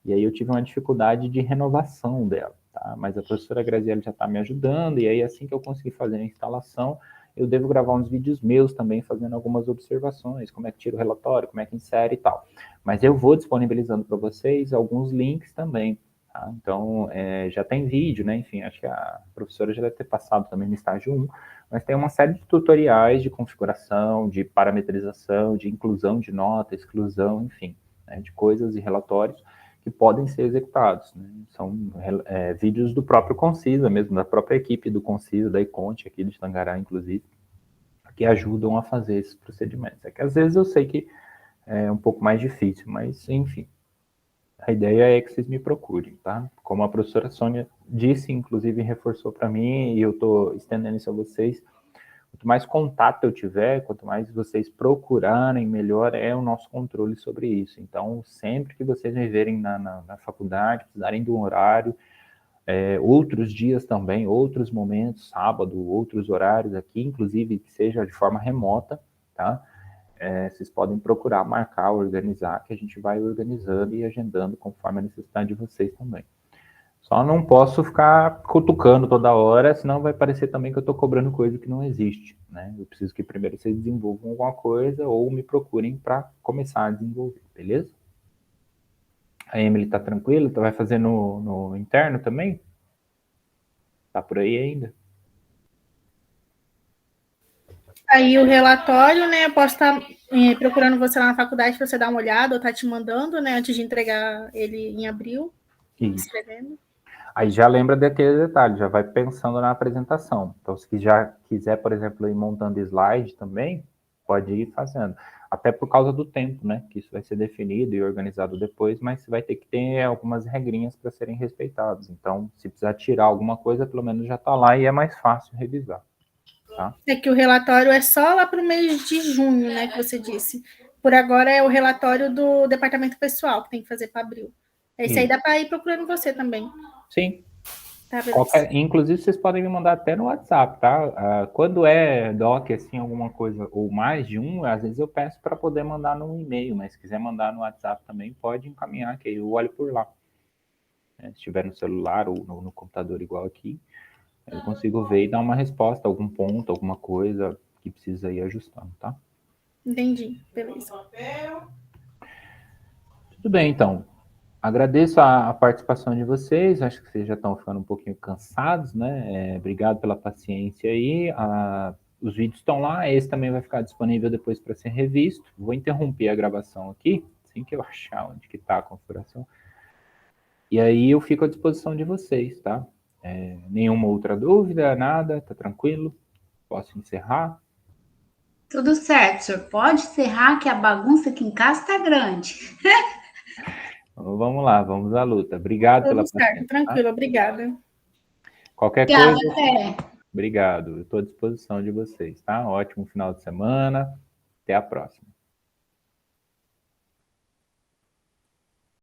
S1: e aí eu tive uma dificuldade de renovação dela, tá? Mas a professora Graziella já está me ajudando, e aí assim que eu conseguir fazer a instalação, eu devo gravar uns vídeos meus também, fazendo algumas observações, como é que tira o relatório, como é que insere e tal. Mas eu vou disponibilizando para vocês alguns links também, tá? Então, já tem vídeo, né? Enfim, acho que a professora já deve ter passado também no estágio 1, mas tem uma série de tutoriais de configuração, de parametrização, de inclusão de nota, exclusão, enfim, né? De coisas e relatórios, que podem ser executados, né? São vídeos do próprio Concisa mesmo, da própria equipe do Concisa, da Iconte, aqui de Tangará, inclusive, que ajudam a fazer esses procedimentos. É que às vezes eu sei que é um pouco mais difícil, mas enfim. A ideia é que vocês me procurem, tá? Como a professora Sônia disse, inclusive reforçou para mim, e eu estou estendendo isso a vocês, quanto mais contato eu tiver, quanto mais vocês procurarem, melhor é o nosso controle sobre isso. Então, sempre que vocês me verem na faculdade, precisarem de um horário, outros dias também, outros momentos, sábado, outros horários aqui, inclusive que seja de forma remota, tá? Vocês podem procurar, marcar, organizar, que a gente vai organizando e agendando conforme a necessidade de vocês também. Só não posso ficar cutucando toda hora, senão vai parecer também que eu estou cobrando coisa que não existe, né? Eu preciso que primeiro vocês desenvolvam alguma coisa ou me procurem para começar a desenvolver, beleza? A Emily tá tranquila? Vai fazer no interno também? Tá por aí ainda?
S4: Aí o relatório, né? Eu posso estar procurando você lá na faculdade para você dar uma olhada, ou tá te mandando, né? Antes de entregar ele em abril.
S1: Isso.
S4: Escrevendo.
S1: Aí já lembra daquele detalhe, já vai pensando na apresentação. Então, se já quiser, por exemplo, ir montando slide também, pode ir fazendo. Até por causa do tempo, né? Que isso vai ser definido e organizado depois, mas você vai ter que ter algumas regrinhas para serem respeitadas. Então, se precisar tirar alguma coisa, pelo menos já está lá e é mais fácil revisar. Tá?
S4: É que o relatório é só lá para o mês de junho, né, que você disse. Por agora é o relatório do departamento pessoal que tem que fazer para abril. Esse aí dá para ir procurando você também.
S1: Sim.
S4: Tá,
S1: inclusive, vocês podem me mandar até no WhatsApp, tá? Quando é doc, assim, alguma coisa, ou mais de um, às vezes eu peço para poder mandar no e-mail, mas se quiser mandar no WhatsApp também, pode encaminhar, que aí eu olho por lá. Se estiver no celular ou no computador igual aqui, eu consigo ver e dar uma resposta, algum ponto, alguma coisa que precisa ir ajustando, tá?
S4: Entendi, beleza.
S1: Tudo bem, então. Agradeço a participação de vocês, acho que vocês já estão ficando um pouquinho cansados, né? Obrigado pela paciência aí. Os vídeos estão lá, esse também vai ficar disponível depois para ser revisto. Vou interromper a gravação aqui, assim que eu achar onde que está a configuração. E aí eu fico à disposição de vocês, tá? Nenhuma outra dúvida, nada? Tá tranquilo? Posso encerrar?
S3: Tudo certo, senhor. Pode encerrar que a bagunça aqui em casa está grande.
S1: Vamos lá, vamos à luta. Obrigado pela
S4: paciência.
S1: paciência.
S4: Tranquilo, obrigada.
S1: Qualquer
S3: Obrigada,
S1: coisa... Obrigado, eu estou à disposição de vocês, tá? Ótimo final de semana, até a próxima.